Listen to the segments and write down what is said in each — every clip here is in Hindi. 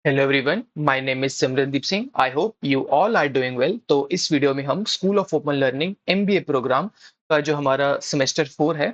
Hello everyone, my name is Simrandeep Singh. I hope you all are doing well. तो इस वीडियो में हम school of open learning MBA program का जो हमारा सेमेस्टर 4 है,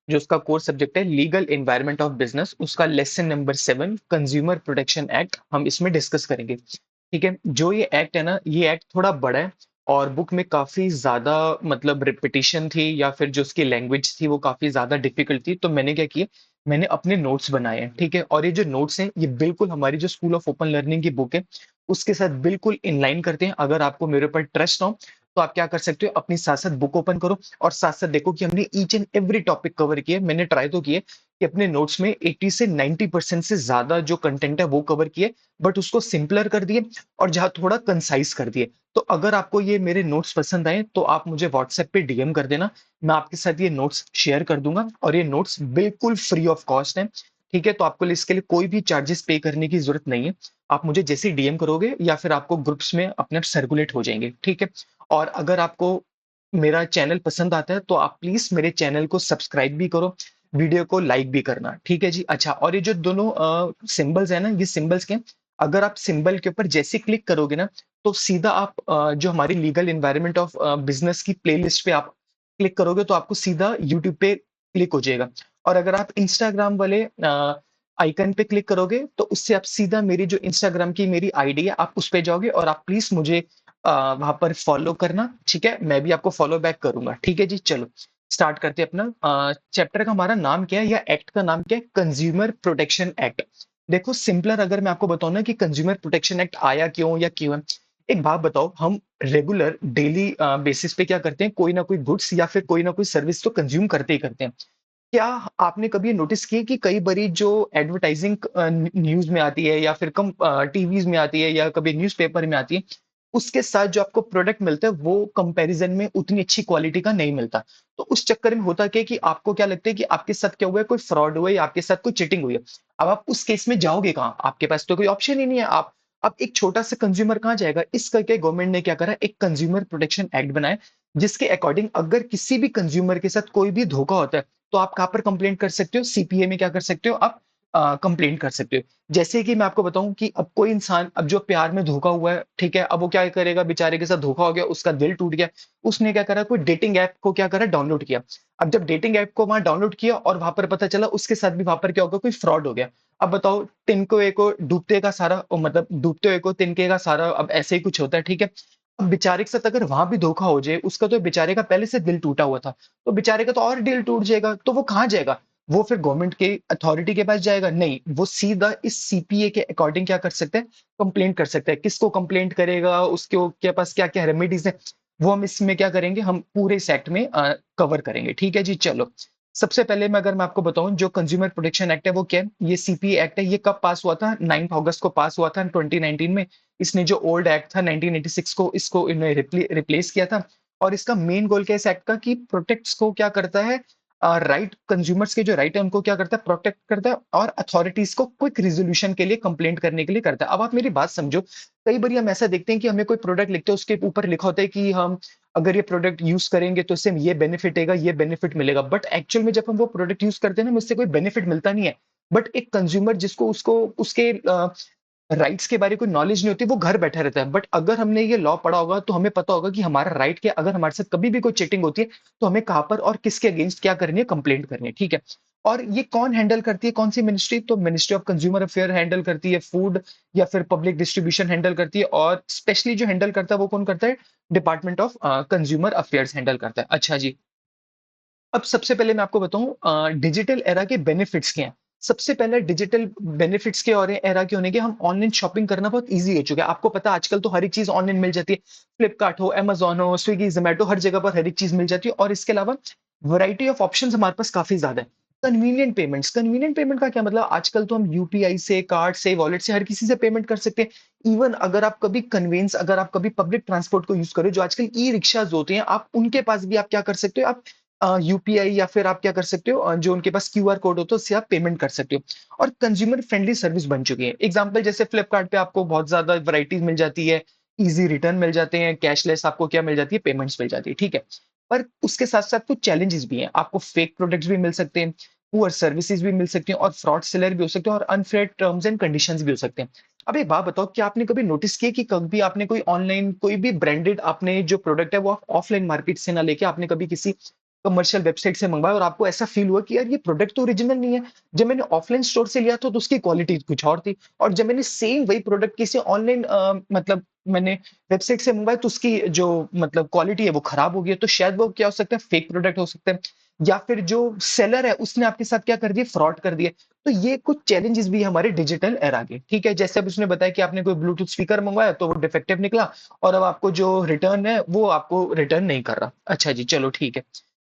जो उसका कोर्स सब्जेक्ट है लीगल एनवायरनमेंट ऑफ बिजनेस, उसका lesson number 7 consumer protection act हम इसमें डिस्कस करेंगे। ठीक है, जो ये एक्ट है ना, ये एक्ट थोड़ा बड़ा है और बुक में काफी ज्यादा मतलब रिपीटिशन थी या फिर जो उसकी लैंग्वेज थी वो काफी ज्यादा डिफिकल्ट थी। तो मैंने क्या किया, मैंने अपने नोट्स बनाए हैं। ठीक है, और ये जो नोट्स हैं ये बिल्कुल हमारी जो स्कूल ऑफ ओपन लर्निंग की बुक है उसके साथ बिल्कुल इनलाइन करते हैं। अगर आपको मेरे ऊपर ट्रस्ट हो तो आप क्या कर सकते हो, अपनी साथ साथ बुक ओपन करो और साथ साथ देखो कि हमने each and every topic cover किया है। मैंने ट्राई तो किए कि अपने नोट्स में 80 से 90% से ज्यादा जो कंटेंट है वो कवर किए, बट उसको सिंपलर कर दिए और जहां थोड़ा कंसाइज कर दिए। तो अगर आपको ये मेरे नोट्स पसंद आए तो आप मुझे व्हाट्सएप पे डीएम कर देना, मैं आपके साथ ये नोट्स शेयर कर दूंगा और ये नोट्स बिल्कुल फ्री ऑफ कॉस्ट है। ठीक है, तो आपको इसके लिए कोई भी चार्जेस पे करने की जरूरत नहीं है। आप मुझे जैसे ही डीएम करोगे या फिर आपको ग्रुप्स में अपने आप सर्कुलेट हो जाएंगे। ठीक है, और अगर आपको मेरा चैनल पसंद आता है तो आप प्लीज मेरे चैनल को सब्सक्राइब भी करो, वीडियो को लाइक भी करना। ठीक है जी। अच्छा, और ये जो दोनों सिंबल्स है ना, ये सिंबल्स के, अगर आप सिंबल के ऊपर जैसे क्लिक करोगे ना तो सीधा आप जो हमारी लीगल एनवायरनमेंट ऑफ बिजनेस की प्लेलिस्ट पे आप क्लिक करोगे तो आपको सीधा यूट्यूब पे क्लिक हो जाएगा। और अगर आप इंस्टाग्राम वाले आइकन पे क्लिक करोगे तो उससे आप सीधा मेरी जो इंस्टाग्राम की मेरी आईडी है आप उस पे जाओगे और आप प्लीज मुझे वहां पर फॉलो करना। ठीक है, मैं भी आपको फॉलो बैक करूंगा। ठीक है जी, चलो स्टार्ट करते हैं अपना चैप्टर का। हमारा नाम क्या है या एक्ट का नाम क्या है? Consumer protection act. देखो सिंपलर अगर मैं आपको बताऊं ना कि कंज्यूमर प्रोटेक्शन एक्ट आया क्यों या क्यों है, एक बात बताओ, हम रेगुलर डेली बेसिस पे क्या करते हैं, कोई ना कोई गुड्स या फिर कोई ना कोई सर्विस तो कंज्यूम करते ही करते हैं। क्या आपने कभी नोटिस किया कि कई बारी जो एडवर्टाइजिंग न्यूज में आती है या फिर कम टीवीज में आती है या कभी न्यूज़पेपर में आती है, उसके साथ जो आपको प्रोडक्ट मिलता है वो कंपैरिजन में उतनी अच्छी क्वालिटी का नहीं मिलता। तो उस चक्कर में होता क्या है कि आपको क्या लगता है कि आपके साथ क्या हुआ है, कोई फ्रॉड हुआ है या आपके साथ कोई चीटिंग हुई है। अब आप उस केस में जाओगे कहाँ? आपके पास तो कोई ऑप्शन ही नहीं है। आप अब एक छोटा सा कंज्यूमर कहाँ जाएगा? इस करके गवर्नमेंट ने क्या करा, एक कंज्यूमर प्रोटेक्शन एक्ट बनाया जिसके अकॉर्डिंग अगर किसी भी कंज्यूमर के साथ कोई भी धोखा होता है तो आप कहां पर कंप्लेंट कर सकते हो? सीपीए में क्या कर सकते हो आप? कंप्लेंट कर सकते हो। जैसे कि मैं आपको बताऊं कि अब कोई इंसान अब जो प्यार में धोखा हुआ है, ठीक है, अब वो क्या करेगा, बेचारे के साथ धोखा हो गया, उसका दिल टूट गया, उसने क्या करा, कोई डेटिंग ऐप को क्या करा, डाउनलोड किया। अब जब डेटिंग ऐप को वहां डाउनलोड किया और वहां पर पता चला उसके साथ भी वहां पर क्या होगा, कोई फ्रॉड हो गया। अब बताओ, तिनके को डूबते का सारा मतलब डूबते हुए को तिनके का सारा, अब ऐसे ही कुछ होता है। ठीक है, अब बेचारे के साथ अगर वहां भी धोखा हो जाए, उसका तो बेचारे का पहले से दिल टूटा हुआ था, तो बेचारे का तो और दिल टूट जाएगा, तो वो कहाँ जाएगा? वो फिर गवर्नमेंट के अथॉरिटी के पास जाएगा? नहीं, वो सीधा इस सीपीए के अकॉर्डिंग क्या कर सकते हैं, कंप्लेंट कर सकते हैं। किसको कंप्लेंट करेगा, उसके के पास क्या क्या रेमेडीज है, वो हम इसमें क्या करेंगे, हम पूरे इस एक्ट में कवर करेंगे। ठीक है जी, चलो सबसे पहले मैं अगर मैं आपको बताऊं जो कंज्यूमर प्रोटेक्शन एक्ट है वो क्या है, ये सीपीए एक्ट है। ये कब पास हुआ था? 9 अगस्त को पास हुआ था 2019 में। इसने जो ओल्ड एक्ट था 1986 को, इसको इन्होंने रिप्लेस किया था। और इसका मेन गोल क्या है इस एक्ट का, कि प्रोटेक्ट्स को क्या करता है, राइट, कंज्यूमर्स के जो राइट है उनको क्या करता है, प्रोटेक्ट करता है, और अथॉरिटीज को क्विक रिजोल्यूशन के लिए, कंप्लेंट करने के लिए करता है। अब आप मेरी बात समझो, कई बार हम ऐसा देखते हैं कि हमें कोई प्रोडक्ट लिखते हैं, उसके ऊपर लिखा होता है कि हम अगर ये प्रोडक्ट यूज करेंगे तो इससे ये बेनिफिट है, ये बेनिफिट मिलेगा, बट एक्चुअल में जब हम वो प्रोडक्ट यूज करते हैं ना, उससे कोई बेनिफिट मिलता नहीं है। बट एक कंज्यूमर जिसको उसको उसके राइट्स के बारे में कोई नॉलेज नहीं होती, वो घर बैठा रहता है। बट अगर हमने ये लॉ पढ़ा होगा तो हमें पता होगा कि हमारा राइट क्या, अगर हमारे साथ कभी भी कोई चीटिंग होती है तो हमें कहां पर और किसके अगेंस्ट क्या करनी है, कंप्लेंट करनी है। ठीक है, और ये कौन हैंडल करती है, कौन सी मिनिस्ट्री? तो ministry of consumer affair handle करती है, फूड या फिर पब्लिक डिस्ट्रीब्यूशन हैंडल करती है, और स्पेशली जो हैंडल करता है वो कौन करता है, department of consumer affairs handle करता है। अच्छा जी, अब सबसे पहले मैं आपको बताऊं डिजिटल एरा के बेनिफिट्स क्या हैं। सबसे पहले डिजिटल बेनिफिट्स के और एरा के होने के, हम ऑनलाइन शॉपिंग करना बहुत इजी हो चुका है। आपको पता है आजकल तो हर एक चीज ऑनलाइन मिल जाती है, फ्लिपकार्ट हो, अमेजोन हो, स्विगी, जोमेटो, हर जगह पर हर एक चीज मिल जाती है। और इसके अलावा वैरायटी ऑफ ऑप्शंस हमारे पास काफी ज्यादा है। कन्वीनियंट पेमेंट्स, कन्वीनियंट पेमेंट का क्या मतलब, आजकल तो हम यूपीआई से, कार्ड से, वॉलेट से, हर किसी से पेमेंट कर सकते हैं। इवन अगर आप कभी कन्वेंस, अगर आप कभी पब्लिक ट्रांसपोर्ट को यूज करो, जो आजकल ई रिक्शाज होते हैं, आप उनके पास भी आप क्या कर सकते हो, आप यूपीआई या फिर आप क्या कर सकते हो, जो उनके पास क्यूआर कोड होता है उससे आप पेमेंट कर सकते हो। और कंज्यूमर फ्रेंडली सर्विस बन चुकी है। एग्जांपल जैसे फ्लिपकार्ट पे आपको बहुत ज्यादा वैरायटीज मिल जाती है, इजी रिटर्न मिल जाते हैं, कैशलेस आपको क्या मिल जाती है, पेमेंट्स मिल जाती है। ठीक है, पर उसके साथ साथ कुछ चैलेंजेस भी हैं। आपको फेक प्रोडक्ट्स भी मिल सकते हैं, पुअर सर्विसेज भी मिल सकती हैं, और फ्रॉड सेलर भी हो सकते हैं, और अनफेयर टर्म्स एंड कंडीशंस भी हो सकते हैं। अब एक बात बताओ, क्या आपने कभी नोटिस किया कि कभी आपने कोई ऑनलाइन कोई भी ब्रांडेड आपने जो प्रोडक्ट है वो आप ऑफलाइन मार्केट से ना लेके आपने कभी किसी कमर्शियल वेबसाइट से मंगवाया और आपको ऐसा फील हुआ कि यार ये प्रोडक्ट तो ओरिजिनल नहीं है। जब मैंने ऑफलाइन स्टोर से लिया था तो उसकी क्वालिटी कुछ और थी, और जब मैंने सेम वही प्रोडक्ट किसी ऑनलाइन मतलब मैंने वेबसाइट से मंगवाया तो उसकी जो मतलब क्वालिटी है वो खराब हो गई है। तो शायद वो क्या हो सकता है, फेक प्रोडक्ट हो सकता है, या फिर जो सेलर है उसने आपके साथ क्या कर दिया, फ्रॉड कर दिया। तो ये कुछ चैलेंजेस भी हमारे डिजिटल एरा के, ठीक है। जैसे अब उसने बताया कि आपने कोई ब्लूटूथ स्पीकर मंगवाया तो वो डिफेक्टिव निकला, और अब आपको जो रिटर्न है वो आपको रिटर्न नहीं कर रहा। अच्छा जी, चलो ठीक है।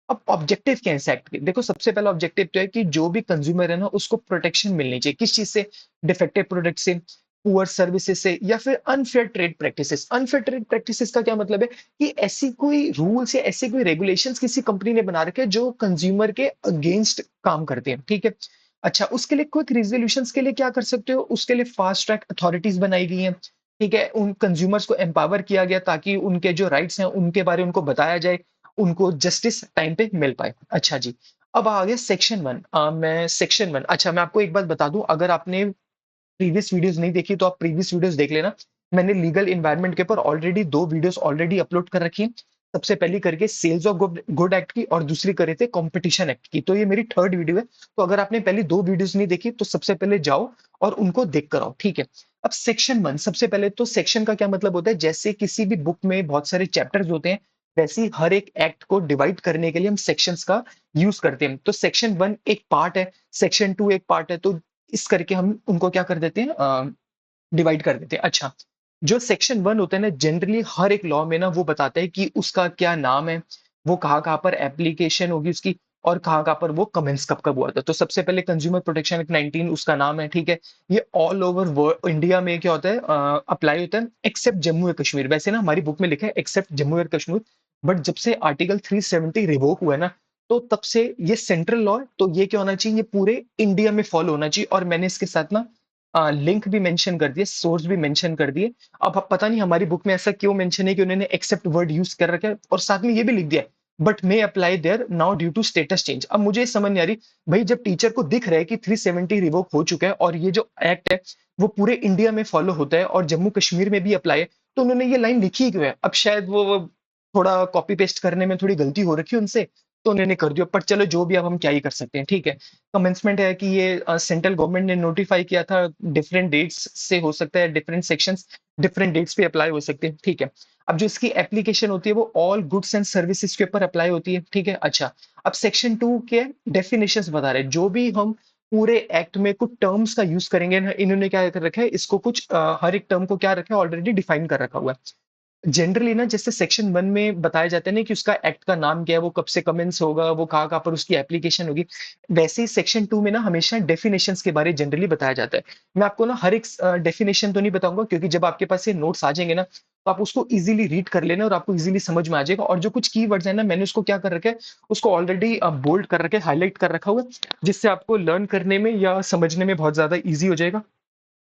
अब ऑब्जेक्टिव क्या है इस एक्ट के? देखो, सबसे पहला ऑब्जेक्टिव तो है कि जो भी कंज्यूमर है ना उसको प्रोटेक्शन मिलनी चाहिए। किस चीज से? डिफेक्टिव प्रोडक्ट से, पुअर सर्विसेज से, या फिर unfair trade practices. Unfair trade practices का क्या मतलब है कि ऐसी कोई रूल्स या ऐसे कोई रेगुलेशंस किसी कंपनी ने बना रखे हैं जो कंज्यूमर के अगेंस्ट काम करते हैं, ठीक है। अच्छा, उसके लिए क्विक रिजोल्यूशंस के लिए क्या कर सकते हो? उसके लिए फास्ट ट्रैक अथॉरिटीज बनाई गई हैं, ठीक है। उन कंज्यूमर्स को एम्पावर किया गया ताकि उनके जो राइट्स हैं उनके बारे में उनको बताया जाए, उनको जस्टिस टाइम पे मिल पाए। अच्छा जी, अब आ गया सेक्शन वन। मैं सेक्शन वन, अच्छा मैं आपको एक बात बता दूं, अगर आपने प्रीवियस वीडियोस नहीं देखी तो आप प्रीवियस वीडियोस देख लेना। मैंने लीगल इन्वायरमेंट के ऊपर ऑलरेडी दो वीडियोस ऑलरेडी अपलोड कर रखी हैं। सबसे पहली करके sales of good good act की, और दूसरी करे थे कंपटीशन एक्ट की। तो ये मेरी थर्ड वीडियो है। तो अगर आपने पहली दो वीडियोस नहीं देखी तो सबसे पहले जाओ और उनको देख कर आओ, ठीक है। अब सेक्शन वन, सबसे पहले तो सेक्शन का क्या मतलब होता है? जैसे किसी भी बुक में बहुत सारे चैप्टर्स होते हैं, वैसे ही हर एक एक्ट को डिवाइड करने के लिए हम सेक्शंस का यूज करते हैं। तो सेक्शन वन एक पार्ट है, सेक्शन टू एक पार्ट है, तो इस करके हम उनको क्या कर देते हैं, डिवाइड कर देते हैं। अच्छा, जो सेक्शन वन होता है ना, जनरली हर एक लॉ में ना वो बताता है कि उसका क्या नाम है, वो कहाँ कहाँ पर एप्लीकेशन होगी उसकी, और कहाँ कहाँ पर वो कमेंस कब कब हुआ था। तो सबसे पहले कंज्यूमर प्रोटेक्शन एक्ट 19 उसका नाम है, ठीक है। ये ऑल ओवर इंडिया में क्या होता है, अप्लाई होता है एक्सेप्ट जम्मू एंड कश्मीर। वैसे ना हमारी बुक में लिखा है except Jammu and Kashmir, but जब से आर्टिकल 370 रिवोक हुआ है ना, तो तब से ये सेंट्रल लॉ है, तो ये क्या होना चाहिए, ये पूरे इंडिया में फॉलो होना चाहिए। और मैंने इसके साथ ना लिंक भी मेंशन कर दिए, सोर्स भी मेंशन कर दिए। अब पता नहीं हमारी बुक में ऐसा क्यों मेंशन है कि उन्होंने एक्सेप्ट वर्ड यूज कर रखा है, और साथ में ये भी लिख दिया but may apply there now due to status change. अब मुझे समझ नहीं आ रही भाई, जब टीचर को दिख रहा है कि 370 रिवोक हो चुका है और ये जो एक्ट है वो पूरे इंडिया में फॉलो होता है और जम्मू कश्मीर में भी अप्लाई है, तो उन्होंने ये लाइन लिखी ही क्यों है? अब शायद वो थोड़ा कॉपी पेस्ट करने में थोड़ी गलती हो रखी है उनसे, तो उन्होंने कर दिया। पर चलो जो भी, अब हम क्या ही कर सकते हैं, ठीक है। कमेंसमेंट है कि ये सेंट्रल गवर्नमेंट ने नोटिफाई किया था, डिफरेंट डेट्स से हो सकता है, डिफरेंट सेक्शंस डिफरेंट डेट्स पे अप्लाई हो सकते हैं, ठीक है। अब जो इसकी एप्लीकेशन होती है वो ऑल गुड्स एंड सर्विसेज के ऊपर अप्लाई होती है, ठीक है। अच्छा, अब सेक्शन टू के डेफिनेशंस बता रहे हैं, जो भी हम पूरे एक्ट में कुछ टर्म्स का यूज करेंगे ना, इन्होंने क्या कर रखा है, इसको कुछ हर एक टर्म को क्या रखा है, ऑलरेडी डिफाइन कर रखा हुआ है। जनरली ना, जैसे सेक्शन वन में बताया जाता है ना कि उसका एक्ट का नाम क्या है, वो कब से कमेंस होगा, वो कहाँ कहाँ पर उसकी एप्लीकेशन होगी, वैसे ही सेक्शन टू में ना हमेशा डेफिनेशंस के बारे जनरली बताया जाता है। मैं आपको ना हर एक डेफिनेशन तो नहीं बताऊंगा, क्योंकि जब आपके पास ये नोट्स आ जाएंगे ना तो आप उसको इजीली रीड कर लेना और आपको इजीली समझ में आ जाएगा। और जो कुछ की वर्ड्स है ना, मैंने उसको क्या कर रखा है, उसको ऑलरेडी बोल्ड कर रखा है, हाईलाइट कर रखा हुआ है, जिससे आपको लर्न करने में या समझने में बहुत ज्यादा ईजी हो जाएगा।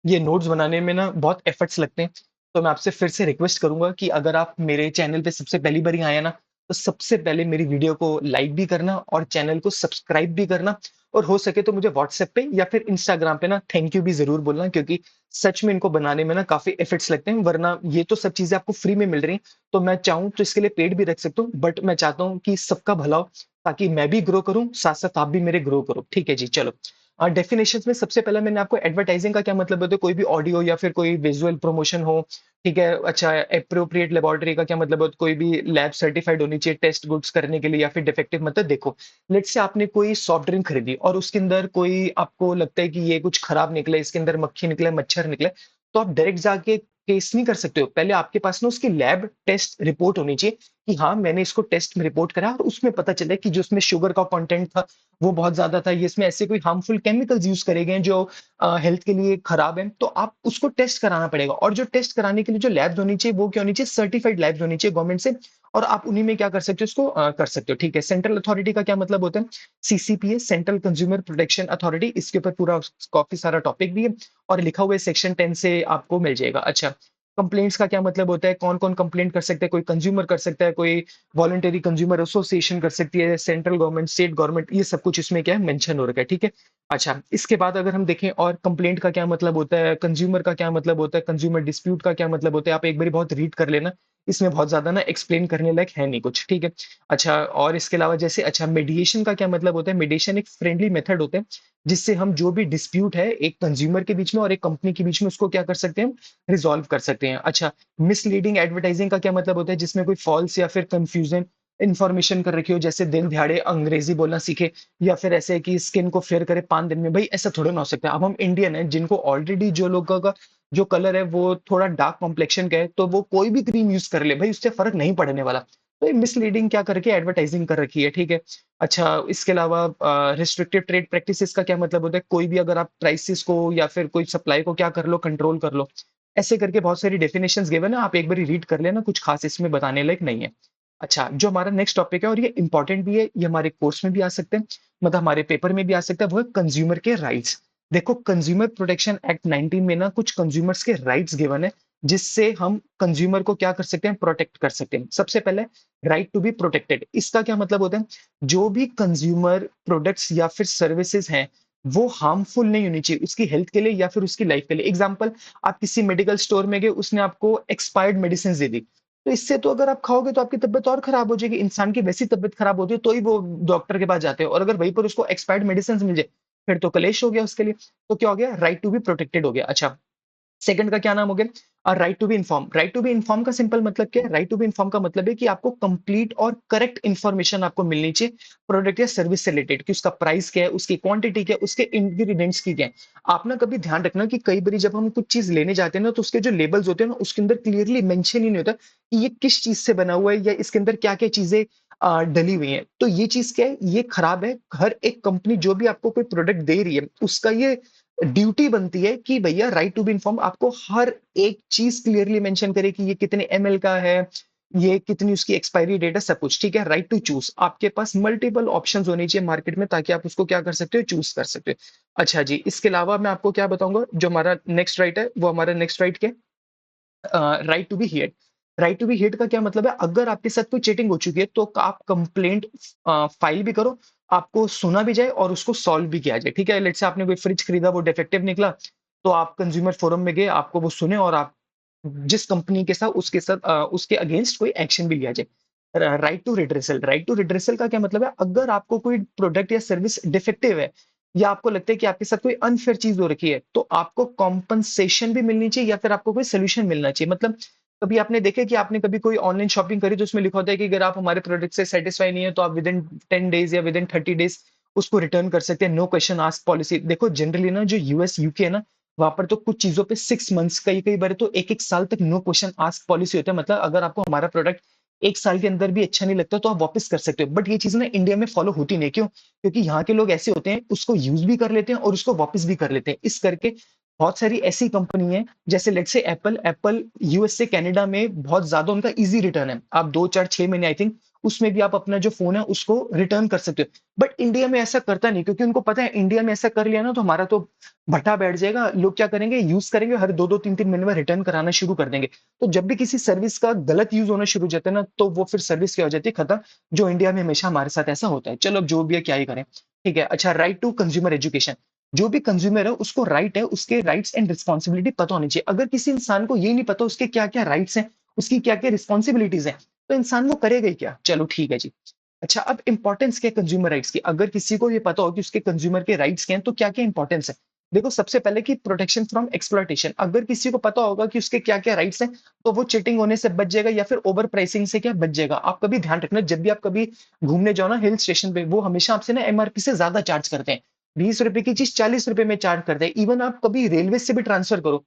ये नोट्स बनाने में ना बहुत एफर्ट्स लगते हैं। तो मैं आपसे फिर से रिक्वेस्ट करूंगा कि अगर आप मेरे चैनल पे सबसे पहली बार ही आए ना, तो सबसे पहले मेरी वीडियो को लाइक भी करना और चैनल को सब्सक्राइब भी करना, और हो सके तो मुझे व्हाट्सएप पे या फिर इंस्टाग्राम पे ना थैंक यू भी जरूर बोलना, क्योंकि सच में इनको बनाने में ना काफी एफर्ट्स लगते हैं। वरना ये तो सब चीजें आपको फ्री में मिल रही हैं, तो मैं चाहूँ तो इसके लिए पेड भी रख सकता हूँ, बट मैं चाहता हूँ कि सबका भला हो, ताकि मैं भी ग्रो करूँ, साथ साथ आप भी मेरे ग्रो करो, ठीक है जी। चलो, डेफिनेशंस में सबसे पहले मैंने आपको एडवर्टाइजिंग का क्या मतलब होता है, कोई भी ऑडियो या फिर कोई विजुअल प्रमोशन हो, ठीक है। अच्छा, एप्रोप्रिएट लेबोरेटरी का क्या मतलब होता है, कोई भी लैब सर्टिफाइड होनी चाहिए टेस्ट गुड्स करने के लिए, या फिर डिफेक्टिव मतलब, देखो लेट्स से आपने कोई सॉफ्ट ड्रिंक खरीदी और उसके अंदर कोई आपको लगता है कि ये कुछ खराब निकले, इसके अंदर मक्खी निकले, मच्छर निकले, तो आप डायरेक्ट जाके केस नहीं कर सकते हो। पहले आपके पास ना उसकी लैब टेस्ट रिपोर्ट होनी चाहिए कि हाँ मैंने इसको टेस्ट में रिपोर्ट करा और उसमें पता चला कि जो उसमें शुगर का कंटेंट था वो बहुत ज्यादा था, ये इसमें ऐसे कोई हार्मफुल केमिकल्स यूज करे गए हैं जो हेल्थ के लिए खराब है, तो आप उसको टेस्ट कराना पड़ेगा। और जो टेस्ट कराने के लिए जो लैब्स होनी चाहिए वो क्या होनी चाहिए, सर्टिफाइड लैब्स होनी चाहिए गवर्नमेंट से, और आप उन्हीं में क्या कर सकते हो, उसको कर सकते हो, ठीक है। सेंट्रल अथॉरिटी का क्या मतलब होता है, CCPA, central consumer protection authority, इसके ऊपर पूरा काफी सारा टॉपिक भी है और लिखा हुआ है, सेक्शन 10 से आपको मिल जाएगा। अच्छा, कंप्लेंट्स का क्या मतलब होता है, कौन-कौन कंप्लेंट कर सकता है, कोई कंज्यूमर कर सकता है, कोई वॉलंटरी कंज्यूमर एसोसिएशन कर सकती है, सेंट्रल गवर्नमेंट, स्टेट गवर्नमेंट, ये सब कुछ इसमें क्या है मेंशन हो रखा है, ठीक है? अच्छा, इसके बाद अगर हम देखें और कंप्लेंट का क्या मतलब होता है, कंज्यूमर का क्या मतलब होता है, कंज्यूमर डिस्प्यूट का क्या मतलब होता है, आप एक बारी बहुत रीड कर लेना, इसमें बहुत ज़्यादा ना एक्सप्लेन करने लायक है नहीं कुछ, ठीक है? अच्छा और इसके अलावा जैसे अच्छा मीडिएशन का क्या मतलब होता है, मीडिएशन एक फ्रेंडली मेथड होता है, जिससे हम जो भी डिस्प्यूट है एक कंज्यूमर के बीच में और एक कंपनी के बीच में उसको क्या कर सकते हैं, रिज़ॉल्व कर सकते हैं। अच्छा, मिसलीडिंग एडवर्टाइजिंग का क्या मतलब होता है, जिसमें कोई फ़ॉल्स या फिर कन्फ्यूज़न इन्फॉर्मेशन कर रखी हो, जैसे दिन दिहाड़े अंग्रेज़ी बोलना सीखे या फिर ऐसे है कि स्किन को फेयर करे 5 दिन में, भई ऐसा थोड़ा ना हो सकता है। अब हम इंडियन हैं, जिनको ऑलरेडी जो लोगों का जो कलर है वो थोड़ा डार्क कॉम्प्लेक्शन का है, तो वो कोई भी क्रीम यूज़ कर ले, भई उससे फ़र्क नहीं पड़ने वाला। तो ये मिसलीडिंग क्या करके एडवर्टाइजिंग कर रखी है, ठीक है? अच्छा, इसके अलावा रिस्ट्रिक्टिव ट्रेड प्रैक्टिसेज़ का क्या मतलब होता है, कोई भी अगर आप प्राइसेज़ को या फिर कोई सप्लाई को क्या कर लो, कंट्रोल कर लो। ऐसे करके बहुत सारी डेफिनिशंस गिवन है, आप एक बारी रीड कर लेना, कुछ खास इसमें बताने लायक नहीं है। अच्छा, जो हमारा नेक्स्ट टॉपिक है और ये इम्पोर्टेंट भी है, ये हमारे कोर्स में भी आ सकते हैं, मतलब हमारे पेपर में भी आ सकता है, वो है कंज्यूमर के राइट्स। देखो कंज्यूमर प्रोटेक्शन एक्ट 19 में ना कुछ कंज्यूमर्स के राइट्स गिवन है, जिससे हम कंज्यूमर को क्या कर सकते हैं, प्रोटेक्ट कर सकते हैं। सबसे पहले राइट टू बी प्रोटेक्टेड, इसका क्या मतलब होता है, जो भी कंज्यूमर प्रोडक्ट्स या फिर सर्विसेज हैं, वो हार्मफुल नहीं होनी चाहिए उसकी हेल्थ के लिए या फिर उसकी लाइफ के लिए। एग्जाम्पल, आप किसी मेडिकल स्टोर में गए, उसने आपको एक्सपायर्ड मेडिसिन दे दी, तो इससे तो अगर आप खाओगे तो आपकी तबियत और खराब हो जाएगी। इंसान की वैसी तबियत खराब होती है तो ही वो डॉक्टर के पास जाते हैं, और अगर वहीं पर उसको एक्सपायर्ड मेडिसिन मिल जाए, फिर तो कलेश हो गया उसके लिए। तो क्या हो गया, राइट टू बी प्रोटेक्टेड हो गया। अच्छा, सेकंड का क्या नाम हो गया, right to be inform. Right to be inform का सिंपल मतलब क्या है, राइट टू बी इन्फॉर्म का मतलब है कि आपको कंप्लीट और करेक्ट इन्फॉर्मेशन आपको मिलनी चाहिए प्रोडक्ट या सर्विस से रिलेटेड, कि उसका प्राइस क्या है, उसकी क्वांटिटी क्या है, उसके इंग्रेडिएंट्स की क्या है। आप ना कभी ध्यान रखना कि कई बार जब हम कुछ चीज लेने जाते हैं ना, तो उसके जो लेबल्स होते हैं ना, उसके अंदर क्लियरली मेंशन ही नहीं होता कि ये किस चीज से बना हुआ है या इसके अंदर क्या क्या चीजें डली हुई हैं। तो ये चीज क्या है, ये खराब है। हर एक कंपनी जो भी आपको कोई प्रोडक्ट दे रही है, उसका ये ड्यूटी बनती है कि भैया राइट टू बी इन्फॉर्म आपको हर एक चीज क्लियरली मेंशन करे कि ये कितने एमएल का है, ये कितनी उसकी एक्सपायरी डेट है, सब कुछ ठीक है। राइट टू चूज, आपके पास मल्टीपल ऑप्शंस होने चाहिए मार्केट में, ताकि आप उसको क्या कर सकते हो, चूज कर सकते हो। अच्छा जी, इसके अलावा मैं आपको क्या बताऊंगा, जो हमारा नेक्स्ट राइट है, वो हमारा नेक्स्ट राइट क्या, right to be heard. Right to be heard का क्या मतलब है, अगर आपके साथ कोई चीटिंग हो चुकी है तो आप कंप्लेंट फाइल भी करो, आपको सुना भी जाए और उसको सॉल्व भी किया जाए, ठीक है। लेट्स से आपने कोई फ्रिज खरीदा, वो डिफेक्टिव निकला, तो आप कंज्यूमर फोरम में गए, आपको वो सुने और आप जिस कंपनी के साथ उसके अगेंस्ट कोई एक्शन भी लिया जाए। Right to redressal. Right to redressal का क्या मतलब है, अगर आपको कोई प्रोडक्ट या सर्विस डिफेक्टिव है, या आपको लगता है कि आपके साथ कोई अनफेयर चीज हो रखी है, तो आपको कॉम्पनसेशन भी मिलनी चाहिए या फिर आपको कोई सोल्यूशन मिलना चाहिए। मतलब कभी आपने देखा कि आपने कभी कोई ऑनलाइन शॉपिंग करी, तो उसमें लिखा होता है कि अगर आप हमारे प्रोडक्ट से सेटिस्फाई नहीं है, तो आप विद इन 10 डेज या विद इन 30 डेज उसको रिटर्न कर सकते हैं, नो क्वेश्चन आस्क पॉलिसी। देखो जनरली ना जो यूएस यूके है ना, वहां पर तो कुछ चीजों पे 6 मंथ्स, कई कई बार तो एक एक साल तक नो क्वेश्चन आस्क पॉलिसी होता है। मतलब अगर आपको हमारा प्रोडक्ट एक साल के अंदर भी अच्छा नहीं लगता, तो आप वापस कर सकते हो। बट ये चीज ना इंडिया में फॉलो होती नहीं, क्यों? क्योंकि यहाँ के लोग ऐसे होते हैं, उसको यूज भी कर लेते हैं और उसको वापस भी कर लेते हैं। इस करके बहुत सारी ऐसी कंपनी है, जैसे let's say Apple. Apple US से कनाडा में बहुत ज्यादा उनका इजी रिटर्न है, आप 2 4 6 महीने आई थिंक उसमें भी आप अपना जो फोन है उसको रिटर्न कर सकते हो। बट इंडिया में ऐसा करता नहीं, क्योंकि उनको पता है इंडिया में ऐसा कर लिया ना, तो हमारा तो भट्टा बैठ जाएगा। लोग क्या करेंगे, यूज करेंगे, हर 2 2 3 3 महीने में रिटर्न कराना शुरू कर देंगे। तो जब भी किसी सर्विस का गलत यूज होना शुरू हो जाता है ना, तो वो फिर सर्विस क्या हो जाती है, खत्म। जो इंडिया में हमेशा हमारे साथ ऐसा होता है। चलो अब जो भी है क्या ही करें, ठीक है। अच्छा, राइट टू कंज्यूमर एजुकेशन। जो भी कंज्यूमर है उसको राइट है, उसके राइट्स एंड रिस्पॉन्सिबिलिटी पता होनी चाहिए। अगर किसी इंसान को ये नहीं पता उसके क्या क्या राइट्स हैं, उसकी क्या क्या रिस्पॉन्सिबिलिटीज हैं, तो इंसान वो करेगा ही क्या। चलो ठीक है जी। अच्छा, अब इंपॉर्टेंस क्या है कंज्यूमर राइट्स की, अगर किसी को ये पता हो कि उसके कंज्यूमर के राइट्स क्या हैं, तो क्या क्या इंपॉर्टेंस है। देखो सबसे पहले कि प्रोटेक्शन फ्रॉम एक्सप्लॉयटेशन। अगर किसी को पता होगा कि उसके क्या क्या राइट्स हैं, तो वो चीटिंग होने से बच जाएगा या फिर ओवर प्राइसिंग से क्या बच जाएगा। आप कभी ध्यान रखना, जब भी आप कभी घूमने जाओ ना हिल स्टेशन पे, वो हमेशा आपसे ना एमआरपी से ज्यादा चार्ज करते हैं। 20 रुपए की चीज 40 रुपए में चार्ज करते हैं। इवन आप कभी रेलवे से भी ट्रांसफर करो,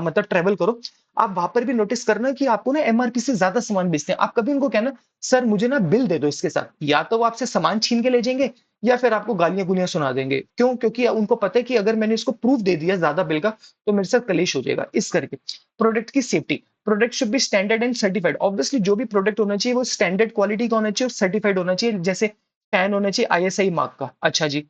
मतलब ट्रेवल करो, आप वहां पर भी नोटिस करना कि आपको ना एमआरपी से ज्यादा सामान बेचते हैं। आप कभी उनको कहना, सर मुझे ना बिल दे दो इसके साथ, या तो वो आपसे सामान छीन के ले जाएंगे या फिर आपको गालियां गुलियां सुना देंगे। क्यों? क्योंकि उनको पता है कि अगर मैंने इसको प्रूफ दे दिया ज्यादा बिल का, तो मेरे साथ कलेश हो जाएगा। इस करके प्रोडक्ट की safety. Product should be standard and certified. Obviously जो भी प्रोडक्ट होना चाहिए वो स्टैंडर्ड क्वालिटी का होना चाहिए और सर्टिफाइड होना चाहिए। जैसे फैन होना चाहिए आईएसआई मार्क का। अच्छा जी,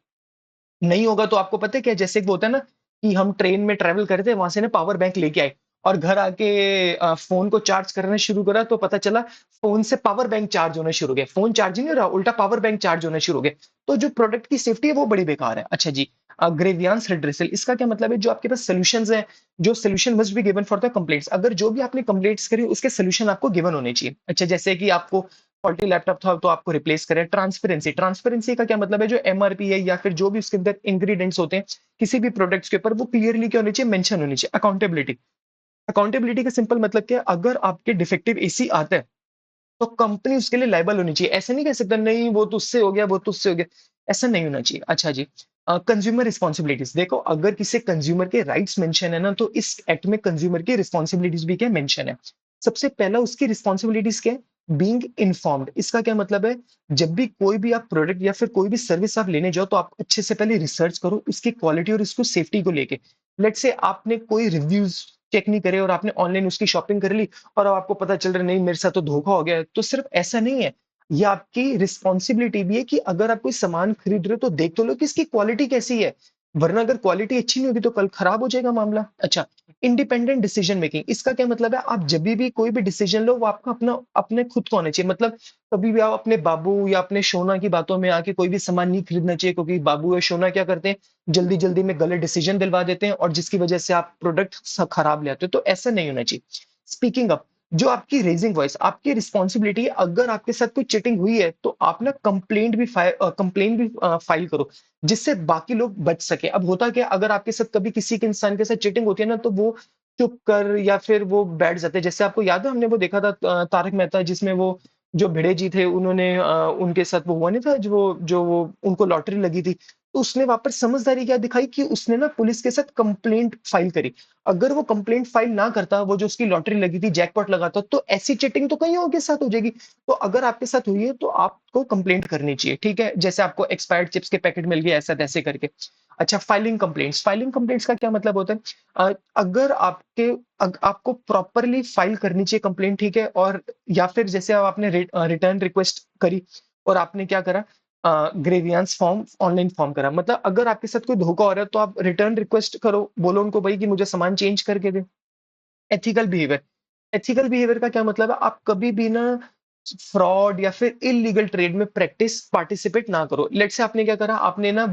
नहीं होगा तो आपको पता है क्या, जैसे वो होता है ना कि हम ट्रेन में ट्रेवल करते हैं, वहां से ना पावर बैंक लेके आए और घर आके फोन को चार्ज करना शुरू करा तो पता चला फोन से पावर बैंक चार्ज होना शुरू हो गया। फोन चार्ज ही नहीं हो रहा, उल्टा पावर बैंक चार्ज होना शुरू हो गया। तो जो प्रोडक्ट की सेफ्टी है वो बड़ी बेकार है। अच्छा जी, ग्रेवियांस रिड्रेसल, इसका क्या मतलब है? जो आपके पास सोल्यूशंस है, जो solution must be given for the complaints. अगर जो भी आपने कंप्लेंट्स करी उसके सोल्यूशन आपको गिवन होने चाहिए। अच्छा, जैसे कि आपको फॉल्टी लैपटॉप था तो आपको रिप्लेस करें। ट्रांसपेरेंसी, ट्रांसपेरेंसी का क्या मतलब है? जो एमआरपी है या फिर जो भी उसके अंदर इंग्रेडिएंट्स होते हैं किसी भी प्रोडक्ट्स के ऊपर, वो क्लियरली क्या होनी चाहिए? मेंशन होनी चाहिए। अकाउंटेबिलिटी, अकाउंटेबिलिटी का सिंपल मतलब क्या है? अगर आपके डिफेक्टिव एसी आता है तो कंपनी उसके लिए लायबल होनी चाहिए। ऐसे नहीं कह सकता नहीं वो तो उससे हो गया, वो तो उससे हो गया, ऐसा नहीं होना चाहिए। अच्छा जी, कंज्यूमर रिस्पॉन्सिबिलिटीज, देखो अगर किसी कंज्यूमर के राइट्स मेंशन है ना, तो इस एक्ट में कंज्यूमर की रिस्पॉन्सिबिलिटीज भी क्या मेंशन है। सबसे पहला उसकी रिस्पॉन्सिबिलिटीज क्या है? Being informed. इसका क्या मतलब है? जब भी कोई भी आप प्रोडक्ट या फिर कोई भी सर्विस आप लेने जाओ तो आप अच्छे से पहले रिसर्च करो उसकी क्वालिटी और इसको सेफ्टी को लेके। लेट से आपने कोई रिव्यूज चेक नहीं करे और आपने ऑनलाइन उसकी शॉपिंग कर ली और अब आपको पता चल रहा है नहीं मेरे साथ तो धोखा हो गया है, तो सिर्फ ऐसा नहीं है, ये आपकी रिस्पॉन्सिबिलिटी भी है कि अगर आप कोई सामान खरीद रहे हो तो देख तो लो कि इसकी क्वालिटी कैसी है, वरना अगर क्वालिटी अच्छी नहीं होगी तो कल खराब हो जाएगा मामला। अच्छा, इंडिपेंडेंट डिसीजन मेकिंग, इसका क्या मतलब है? आप जब भी कोई भी डिसीजन लो वो आपका अपना अपने खुद को होना चाहिए। मतलब कभी भी आप अपने बाबू या अपने शोना की बातों में आके कोई भी सामान नहीं खरीदना चाहिए, क्योंकि बाबू या शोना क्या करते हैं, जल्दी जल्दी में गलत डिसीजन दिलवा देते हैं और जिसकी वजह से आप प्रोडक्ट खराब ले आते हो। तो ऐसा नहीं होना चाहिए। स्पीकिंग अप, जो आपकी रेजिंग वॉइस, आपकी रिस्पॉन्सिबिलिटी है। अगर आपके साथ कोई चीटिंग हुई है तो आप ना कंप्लेंट भी फाइल करो, जिससे बाकी लोग बच सके। अब होता क्या, अगर आपके साथ कभी किसी के इंसान के साथ चीटिंग होती है ना, तो वो चुप कर या फिर वो बैठ जाते हैं। जैसे आपको याद है हमने वो देखा था तारक मेहता, जिसमें वो जो भिड़े जी थे उन्होंने उनके साथ वो हुआ नहीं था, जो वो उनको लॉटरी लगी थी, तो उसने वहां पर समझदारी क्या दिखाई कि उसने ना पुलिस के साथ कंप्लेंट फाइल करी। अगर वो कंप्लेंट फाइल ना करता, वो जो उसकी लॉटरी लगी थी जैकपॉट लगाता, तो ऐसी चीटिंग तो कहीं और के साथ हो जाएगी। तो अगर आपके साथ हुई है तो आपको कंप्लेंट करनी चाहिए, ठीक है? जैसे आपको एक्सपायर्ड चिप्स के पैकेट मिल गए ऐसा तैसे करके। अच्छा, फाइलिंग कंप्लेंट्स, फाइलिंग कंप्लेंट्स का क्या मतलब होता है? अगर आपको प्रॉपरली फाइल करनी चाहिए कंप्लेंट, ठीक है? और या फिर जैसे अब आपने रिटर्न रिक्वेस्ट करी और आपने क्या करा, ग्रेवियांस फॉर्म ऑनलाइन फॉर्म करा, मतलब अगर आपके साथ कोई धोखा हो रहा है तो आप रिटर्न रिक्वेस्ट करो, बोलो उनको भाई कि मुझे सामान चेंज करके दे। एथिकल बिहेवियर, एथिकल बिहेवियर का क्या मतलब है? आप कभी भी ना फ्रॉड या फिर इलीगल ट्रेड में प्रैक्टिस पार्टिसिपेट ना करो। लेट्स से आपने क्या करा, आपने ना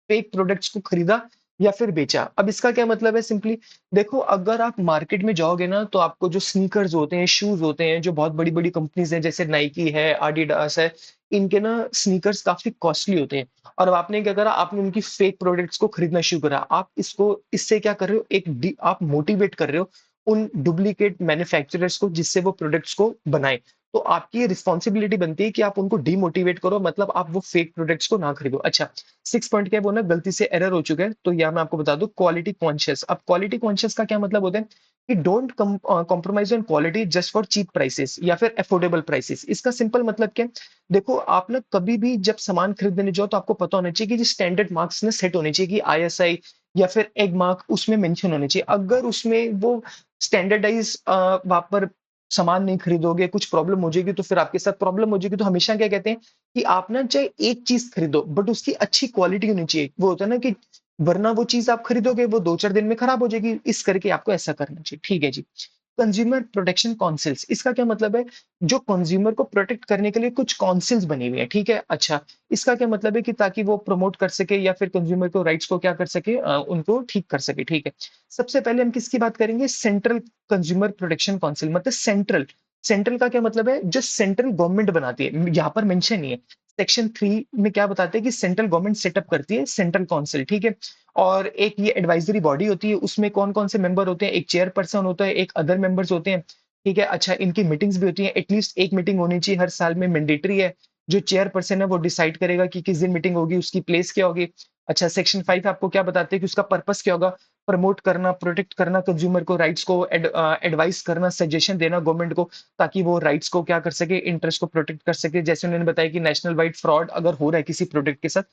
फेक प्रोडक्ट्स को खरीदा या फिर बेचा। अब इसका क्या मतलब है? सिंपली देखो, अगर आप मार्केट में जाओगे ना तो आपको जो स्नीकर्स होते हैं, शूज होते हैं, जो बहुत बड़ी बड़ी कंपनीज हैं जैसे नाइकी है, आडिडास है, इनके ना स्नीकर्स काफी कॉस्टली होते हैं। और अब आपने क्या करा, आपने उनकी फेक प्रोडक्ट्स को खरीदना शुरू करा। आप इसको इससे क्या कर रहे हो, आप मोटिवेट कर रहे हो उन डुप्लीकेट मैन्युफैक्चरर्स को जिससे वो प्रोडक्ट्स को बनाए। तो आपकी ये रिस्पॉन्सिबिलिटी बनती है कि आप उनको डीमोटिवेट करो, मतलब आप वो फेक प्रोडक्ट्स को ना खरीदो। अच्छा, 6 पॉइंट क्या है, वो ना गलती से एरर हो चुका है, तो यहाँ मैं आपको बता दूं क्वालिटी कॉन्शियस। अब क्वालिटी कॉन्शियस का क्या मतलब होता है कि don't compromise on quality just for cheap prices या फिर अफोर्डेबल प्राइसेस। इसका सिंपल मतलब क्या है? देखो, आप ना कभी भी जब सामान खरीदने जाओ तो आपको पता होना चाहिए कि जो स्टैंडर्ड मार्क्स ना सेट होने चाहिए, कि आईएसआई या फिर एग मार्क उसमें मेंशन होने चाहिए। अगर उसमें वो स्टैंडर्डाइज वहां पर सामान नहीं खरीदोगे, कुछ प्रॉब्लम हो जाएगी, तो फिर आपके साथ प्रॉब्लम हो जाएगी। तो हमेशा क्या कहते हैं कि आप ना चाहे एक चीज खरीदो बट उसकी अच्छी क्वालिटी होनी चाहिए। वो होता है ना कि वरना वो चीज आप खरीदोगे वो 2-4 दिन में खराब हो जाएगी, इस करके आपको ऐसा करना चाहिए, ठीक है जी। कंज्यूमर प्रोटेक्शन काउंसिल्स, इसका क्या मतलब है? जो कंज्यूमर को प्रोटेक्ट करने के लिए कुछ काउंसिल्स बनी हुई है, ठीक है? अच्छा, इसका क्या मतलब है कि ताकि वो प्रमोट कर सके या फिर कंज्यूमर को राइट्स को क्या कर सके, उनको ठीक कर सके, ठीक है? सबसे पहले हम किसकी बात करेंगे? सेंट्रल कंज्यूमर प्रोटेक्शन काउंसिल, मतलब सेंट्रल। सेंट्रल का क्या मतलब है? जो सेंट्रल गवर्नमेंट बनाती है, यहाँ पर मेंशन नहीं है। सेक्शन 3 में क्या बताते हैं कि सेंट्रल गवर्नमेंट सेटअप करती है सेंट्रल काउंसिल, ठीक है? और एक ये एडवाइजरी बॉडी होती है, उसमें कौन कौन से मेंबर होते हैं? एक चेयरपर्सन होता है, एक अदर मेंबर्स होते हैं, ठीक है? अच्छा, इनकी मीटिंग्स भी होती है, एटलीस्ट एक मीटिंग होनी चाहिए हर साल में, मैंडेटरी है। जो चेयरपर्सन है वो डिसाइड करेगा कि किस दिन मीटिंग होगी, उसकी प्लेस क्या होगी। अच्छा, सेक्शन 5 आपको क्या बताते हैं कि उसका पर्पस क्या होगा? प्रमोट करना, प्रोटेक्ट करना कंज्यूमर को, राइट्स को एडवाइस करना, सजेशन देना गवर्नमेंट को, ताकि वो राइट्स को क्या कर सके, इंटरेस्ट को प्रोटेक्ट कर सके। जैसे उन्होंने बताया कि नेशनल वाइड फ्रॉड अगर हो रहा है किसी प्रोडक्ट के साथ,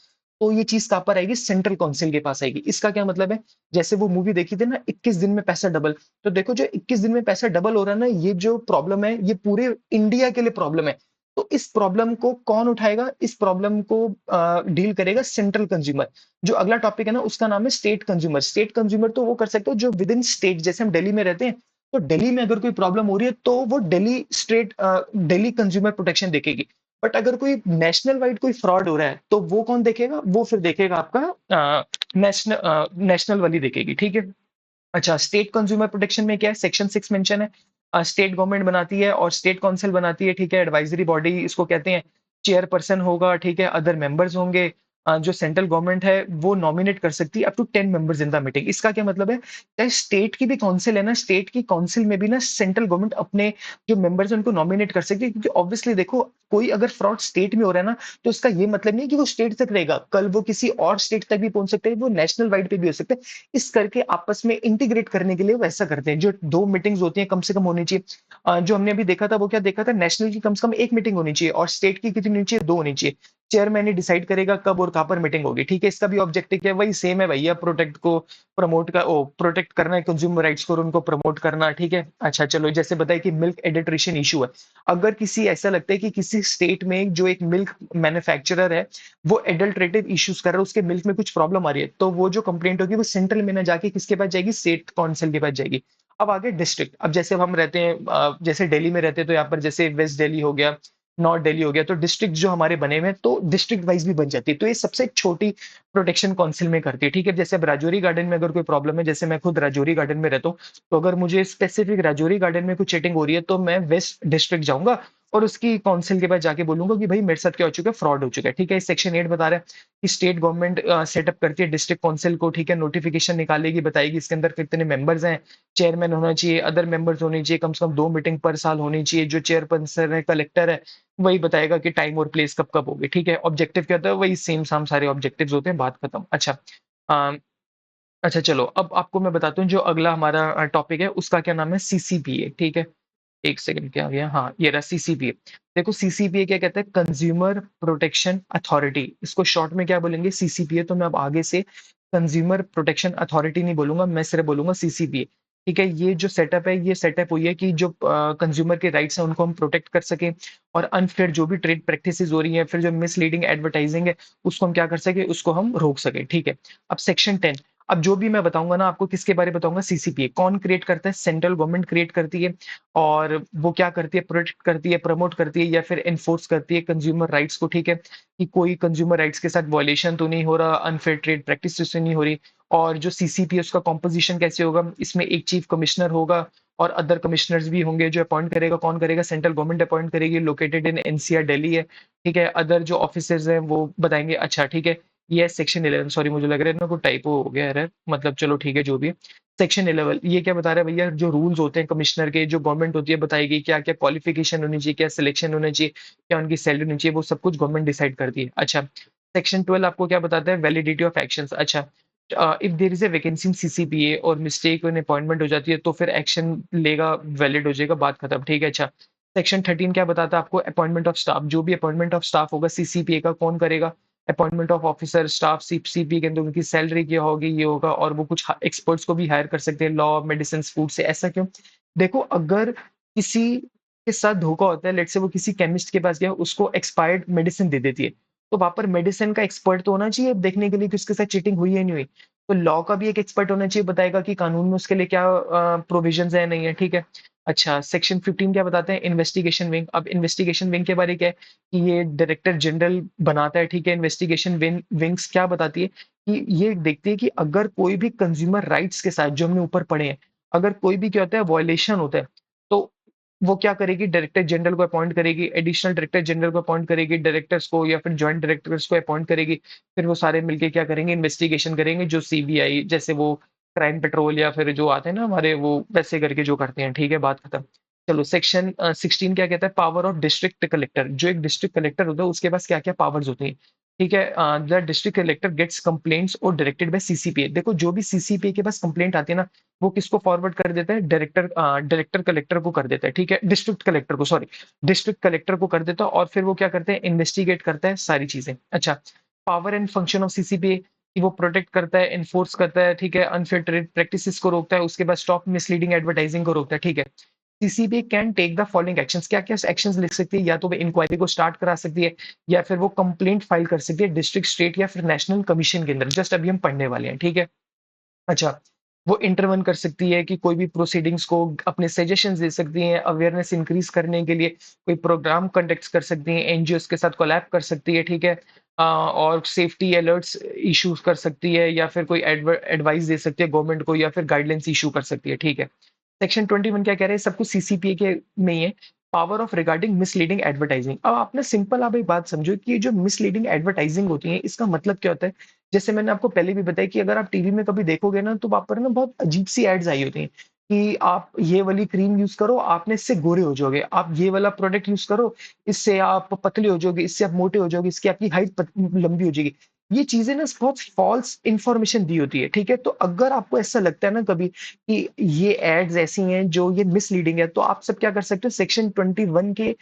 तो ये चीज कहां पर आएगी? सेंट्रल काउंसिल के पास आएगी। इसका क्या मतलब है? जैसे वो मूवी देखी थी ना 21 दिन में पैसा डबल, तो देखो जो 21 दिन में पैसा डबल हो रहा है ना, ये जो प्रॉब्लम है ये पूरे इंडिया के लिए प्रॉब्लम है। तो इस प्रॉब्लम को कौन उठाएगा? इस प्रॉब्लम को डील करेगा सेंट्रल कंज्यूमर। जो अगला टॉपिक है ना, उसका नाम है स्टेट कंज्यूमर। स्टेट कंज्यूमर तो वो कर सकते हो जो विद इन स्टेट, जैसे हम दिल्ली में रहते हैं, तो दिल्ली में अगर कोई प्रॉब्लम हो रही है तो वो दिल्ली कंज्यूमर प्रोटेक्शन देखेगी। बट अगर कोई नेशनल वाइड कोई फ्रॉड हो रहा है तो वो कौन देखेगा? वो फिर देखेगा आपका नेशनल वाली देखेगी, ठीक है। अच्छा, स्टेट कंज्यूमर प्रोटेक्शन में क्या है? सेक्शन 6 मेंशन है। स्टेट गवर्नमेंट बनाती है और स्टेट काउंसिल बनाती है, ठीक है। एडवाइजरी बॉडी इसको कहते हैं। चेयरपर्सन होगा, ठीक है। अदर मेंबर्स होंगे। जो सेंट्रल गवर्नमेंट है वो नॉमिनेट कर सकती है up to 10 members in the meeting. इसका क्या मतलब है? चाहे स्टेट की भी काउंसिल है ना, स्टेट की काउंसिल में भी ना सेंट्रल गवर्नमेंट अपने जो मेंबर्स हैं उनको नॉमिनेट कर सकती है, क्योंकि ऑब्वियसली देखो, कोई अगर फ्रॉड स्टेट में हो रहा है ना, तो इसका ये मतलब नहीं है कि वो स्टेट तक रहेगा, कल वो किसी और स्टेट तक भी पहुंच सकता है, वो नेशनल वाइड पे भी हो सकता है। इस करके आपस में इंटीग्रेट करने के लिए वो ऐसा करते हैं। जो 2 मीटिंग्स होती हैं कम से कम होनी चाहिए। जो हमने अभी देखा था वो क्या देखा था, नेशनल की कम से कम 1 मीटिंग होनी चाहिए और स्टेट की कितनी होनी चाहिए? 2 होनी चाहिए। चेयरमैन ही डिसाइड करेगा कब और कहां पर मीटिंग होगी, ठीक है। इसका भी ऑब्जेक्टिव क्या है? वही सेम है भैया, प्रोटेक्ट करना है कंज्यूमर राइट्स को और उनको प्रमोट करना, ठीक है। अच्छा चलो, जैसे बताइए कि मिल्क एडिल्ट्रेशन इशू है। अगर किसी ऐसा लगता है कि किसी स्टेट में जो एक मिल्क मैन्युफैक्चरर है वो एडल्ट्रेटिव इश्यूज कर रहा है, उसके मिल्क में कुछ प्रॉब्लम आ रही है, तो वो जो कंप्लेंट होगी वो सेंट्रल में ना जाके किसके पास जाएगी? स्टेट काउंसिल के पास जाएगी। अब आगे डिस्ट्रिक्ट। अब जैसे अब हम रहते हैं, जैसे दिल्ली में रहते हैं, तो यहाँ पर जैसे वेस्ट दिल्ली हो गया, नॉर्थ दिल्ली हो गया, तो डिस्ट्रिक्ट जो हमारे बने हुए हैं तो डिस्ट्रिक्ट वाइज भी बन जाती है। तो ये सबसे छोटी प्रोटेक्शन काउंसिल में करती है, ठीक है। जैसे अब राजौरी गार्डन में अगर कोई प्रॉब्लम है, जैसे मैं खुद राजौरी गार्डन में रहता हूँ, तो अगर मुझे स्पेसिफिक राजौरी गार्डन में कुछ चीटिंग हो रही है तो मैं वेस्ट डिस्ट्रिक्ट जाऊंगा और उसकी काउंसिल के पास जाके बोलूंगा कि भाई मेरे साथ क्या हो चुका है, फ्रॉड हो चुका है, ठीक है। सेक्शन 8 बता रहा है कि स्टेट गवर्नमेंट सेटअप करती है डिस्ट्रिक्ट काउंसिल को, ठीक है। नोटिफिकेशन निकालेगी, बताएगी इसके अंदर कितने मेंबर्स हैं, चेयरमैन होना चाहिए, अदर मेंबर्स होनी चाहिए, कम से कम 2 मीटिंग पर साल होनी चाहिए, जो चेयरपर्सन है कलेक्टर है वही बताएगा कि टाइम और प्लेस कब कब होगी, ठीक है। ऑब्जेक्टिव क्या होता है? वही सेम साम सारे ऑब्जेक्टिव्स होते हैं, बात खत्म। अच्छा। अ, अच्छा चलो, अब आपको मैं बताता हूँ जो अगला हमारा टॉपिक है उसका क्या नाम है? सीसीपीए, ठीक है। एक सेकंड, क्या आ गया? हाँ, ये रहा सीसीपीए। देखो सीसीपीए क्या कहता है? Consumer protection authority. इसको शॉर्ट में क्या बोलेंगे? सीसीपीए। तो मैं अब आगे से कंज्यूमर प्रोटेक्शन अथॉरिटी नहीं बोलूंगा, मैं सिर्फ बोलूंगा सीसीपीए, ठीक है। ये जो सेटअप है, ये सेटअप हुई है कि जो कंज्यूमर के राइट्स हैं उनको हम प्रोटेक्ट कर सकें, और अनफेयर जो भी ट्रेड प्रैक्टिसेस हो रही हैं, फिर जो मिसलीडिंग एडवर्टाइजिंग है, उसको हम क्या कर सके? उसको हम रोक सके, ठीक है। अब सेक्शन 10। अब जो भी मैं बताऊंगा ना आपको, किसके बारे में बताऊंगा? सीसीपीए। कौन क्रिएट करता है? सेंट्रल गवर्नमेंट क्रिएट करती है। और वो क्या करती है? प्रोटेक्ट करती है, प्रमोट करती है, या फिर एनफोर्स करती है कंज्यूमर राइट्स को, ठीक है। कि कोई कंज्यूमर राइट्स के साथ वायलेशन तो नहीं हो रहा, अनफेयर ट्रेड प्रैक्टिस तो नहीं हो रही। और जो सीसीपी है उसका कॉम्पोजिशन कैसे होगा? इसमें एक चीफ कमिश्नर होगा और अदर कमिश्नर्स भी होंगे। जो अपॉइंट करेगा कौन करेगा? सेंट्रल गवर्नमेंट अपॉइंट करेगी। लोकेटेड इन एनसीआर दिल्ली है, ठीक है। अदर जो ऑफिसर्स हैं वो बताएंगे। अच्छा ठीक है, ये सेक्शन 11। सॉरी, मुझे लग रहा है ना कोई टाइपो हो गया एरर, मतलब चलो ठीक है जो भी है। सेक्शन 11 ये क्या बता रहा है भैया? जो रूल्स होते हैं कमिश्नर के, जो गवर्नमेंट होती है बताएगी क्या क्या क्वालिफिकेशन होनी चाहिए, क्या सिलेक्शन होना चाहिए, क्या उनकी सैलरी होनी चाहिए, वो सब कुछ गवर्नमेंट डिसाइड करती है। अच्छा, सेक्शन 12 आपको क्या बताता है? Validity of actions. अच्छा, if there is a vacancy in CCPA और मिस्टेक इन अपॉइंटमेंट हो जाती है तो फिर एक्शन लेगा, वैलिड हो जाएगा, बात खत्म, ठीक है। अच्छा, सेक्शन 13 क्या बताता है आपको? Appointment of staff. जो भी अपॉइंटमेंट ऑफ स्टाफ होगा सीसीपीए का, कौन करेगा? Appointment of officer staff CCPA के अंदर, उनकी सैलरी क्या होगी, ये होगा। और वो कुछ एक्सपर्ट्स को भी हायर कर सकते हैं, लॉ, मेडिसिन, फूड से। ऐसा क्यों? देखो, अगर किसी के साथ धोखा होता है, लेट से वो किसी केमिस्ट के पास गया, उसको एक्सपायर्ड मेडिसिन दे देती है, तो वहां पर मेडिसिन का एक्सपर्ट तो होना चाहिए देखने के लिए कि उसके साथ चीटिंग हुई है नहीं हुई। तो लॉ का भी एक एक्सपर्ट होना चाहिए, बताएगा कि कानून में उसके लिए क्या प्रोविजंस है नहीं है, ठीक है। अच्छा, सेक्शन 15 क्या बताते हैं? Investigation wing. अब इन्वेस्टिगेशन विंग के बारे क्या है? कि ये डायरेक्टर जनरल बनाता है, ठीक है। इन्वेस्टिगेशन विंग्स क्या बताती है? कि ये देखती है कि अगर कोई भी कंज्यूमर राइट्स के साथ, जो हमने ऊपर पढ़े हैं, अगर कोई भी क्या होता है, वायलेशन होता है, तो वो क्या करेगी? डायरेक्टर जनरल को अपॉइंट करेगी, एडिशनल डायरेक्टर जनरल को अपॉइंट करेगी, डायरेक्टर्स को या फिर जॉइंट डायरेक्टर्स को अपॉइंट करेगी। फिर वो सारे मिलके क्या करेंगे? इन्वेस्टिगेशन करेंगे, जो सीबीआई जैसे वो क्राइम पेट्रोल या फिर जो आते हैं ना हमारे, वो वैसे करके जो करते हैं, ठीक है, बात खत्म। चलो, सेक्शन 16 क्या कहता है? Power of district collector. जो एक डिस्ट्रिक्ट कलेक्टर होता है उसके पास क्या क्या पावर्स होती हैं, ठीक है। The district collector gets complaints और डायरेक्टेड बाय सीसीपीए। देखो, जो भी सीसीपीए के पास कंप्लेंट आती है ना, वो किसको फॉरवर्ड कर देता है? डायरेक्टर कलेक्टर को कर देता है, ठीक है। डिस्ट्रिक्ट कलेक्टर को, सॉरी, डिस्ट्रिक्ट कलेक्टर को कर देता है, और फिर वो क्या करते हैं? इन्वेस्टिगेट करता है सारी चीजें। अच्छा, power and function of CCPA कि वो प्रोटेक्ट करता है, एनफोर्स करता है, ठीक है। अनफेयर ट्रेड प्रैक्टिसेस को रोकता है, उसके बाद स्टॉप मिसलीडिंग एडवर्टाइजिंग को रोकता है, ठीक है। CCB can take the following actions, क्या क्या एक्शंस लिख सकती है, या तो वो इंक्वायरी को स्टार्ट करा सकती है, या फिर वो कंप्लेंट फाइल कर सकती है डिस्ट्रिक्ट, स्टेट या फिर नेशनल कमीशन के अंदर। जस्ट अभी हम पढ़ने वाले हैं, ठीक है। अच्छा, वो इंटरवन कर सकती है कि कोई भी प्रोसीडिंग्स को अपने सजेशंस दे सकती हैं, अवेयरनेस इंक्रीज करने के लिए कोई प्रोग्राम कंडक्ट कर सकती हैं, एनजीओस के साथ कोलैब कर सकती है, ठीक है। और सेफ्टी अलर्ट्स इश्यूज कर सकती है, या फिर कोई एडवाइस दे सकती है गवर्नमेंट को, या फिर गाइडलाइंस इशू कर सकती है, ठीक है। सेक्शन 21 क्या कह रहे हैं, सब कुछ सीसीपीए के में ही है। Power of regarding misleading advertising. अब आपने सिंपल, आप एक बात समझो कि ये जो मिसलीडिंग एडवर्टाइजिंग होती है, इसका मतलब क्या होता है। जैसे मैंने आपको पहले भी बताया कि अगर आप टीवी में कभी देखोगे ना, तो वहां पर ना बहुत अजीब सी एड्स आई होती हैं कि आप ये वाली क्रीम यूज करो, आपने इससे गोरे हो जाओगे, आप ये वाला प्रोडक्ट यूज करो, इससे आप पतले हो जाओगे, इससे आप मोटे हो जाओगे, इसकी आपकी हाइट लंबी हो जाएगी। ये चीजें ना बहुत फॉल्स इंफॉर्मेशन दी होती है, ठीक है। तो अगर आपको ऐसा लगता है ना कभी कि ये एड्स ऐसी हैं जो ये मिसलीडिंग है, तो आप सब क्या कर सकते हो, सेक्शन 21 के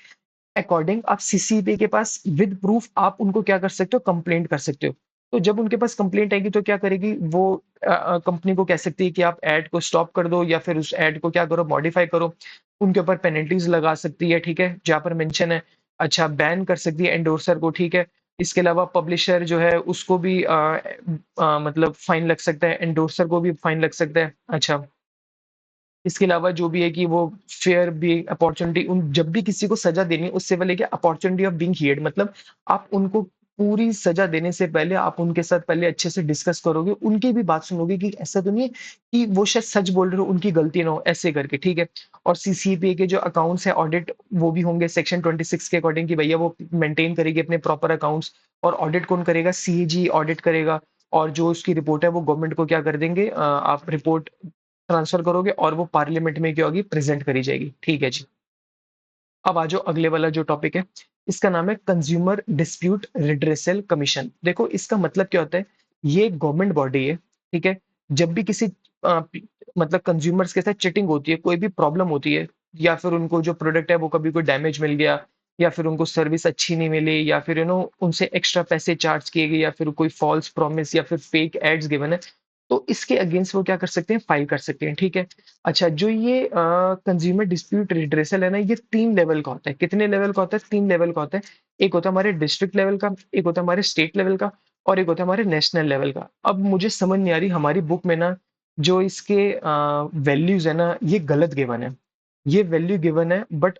अकॉर्डिंग आप सीसीपी के पास विद प्रूफ आप उनको क्या कर सकते हो, कंप्लेंट कर सकते हो। तो जब उनके पास कंप्लेंट आएगी तो क्या करेगी वो, कंपनी को कह सकती है कि आप ऐड को स्टॉप कर दो, या फिर उस ऐड को क्या करो, मॉडिफाई करो। उनके ऊपर पेनल्टीज लगा सकती है, ठीक है, जहां पर मेंशन है। अच्छा, बैन कर सकती है एंडोर्सर को, ठीक है। इसके अलावा पब्लिशर जो है उसको भी मतलब फाइन लग सकता है, एंडोर्सर को भी फाइन लग सकता है। अच्छा, इसके अलावा जो भी है कि वो फेयर भी अपॉर्चुनिटी, उन जब भी किसी को सजा देनी है, उससे पहले क्या अपॉर्चुनिटी ऑफ बीइंग हियर्ड, मतलब आप उनको पूरी सजा देने से पहले आप उनके साथ पहले अच्छे से डिस्कस करोगे, उनकी भी बात सुनोगे कि ऐसा तो नहीं है कि वो शायद सच बोल रहे हो, उनकी गलती ना हो, ऐसे करके, ठीक है। और सीसीपीए के जो अकाउंट्स है ऑडिट, वो भी होंगे सेक्शन 26 के अकॉर्डिंग, कि भैया वो मेंटेन करेगी अपने प्रॉपर अकाउंट्स। और ऑडिट कौन करेगा, सीएजी ऑडिट करेगा। और जो उसकी रिपोर्ट है वो गवर्नमेंट को क्या कर देंगे, आप रिपोर्ट ट्रांसफर करोगे और वो पार्लियामेंट में क्या होगी, प्रेजेंट करी जाएगी, ठीक है जी। अब आ जाओ अगले वाला जो टॉपिक है, इसका नाम है कंज्यूमर डिस्प्यूट रिड्रेसल कमीशन। देखो इसका मतलब क्या होता है, ये गवर्नमेंट बॉडी है, ठीक है। जब भी किसी अ, मतलब कंज्यूमर्स के साथ चिटिंग होती है, कोई भी प्रॉब्लम होती है, या फिर उनको जो प्रोडक्ट है वो कभी कोई डैमेज मिल गया, या फिर उनको सर्विस अच्छी नहीं मिली, या फिर उनसे एक्स्ट्रा पैसे चार्ज किए गए, या फिर कोई फॉल्स प्रॉमिस या फिर फेक एड्स गिवन है, तो इसके अगेंस्ट वो क्या कर सकते हैं, फाइल कर सकते हैं, ठीक है। अच्छा, जो ये कंज्यूमर डिस्प्यूट रिड्रेसल है ना, ये 3 लेवल का होता है। कितने लेवल का होता है, 3 लेवल का होता है। एक होता है हमारे डिस्ट्रिक्ट लेवल का, एक होता है हमारे स्टेट लेवल का, और एक होता है हमारे नेशनल लेवल का। अब मुझे समझ नहीं आ रही, हमारी बुक में ना जो इसके वैल्यूज है ना, ये गलत गिवन है। ये वैल्यू गिवन है, बट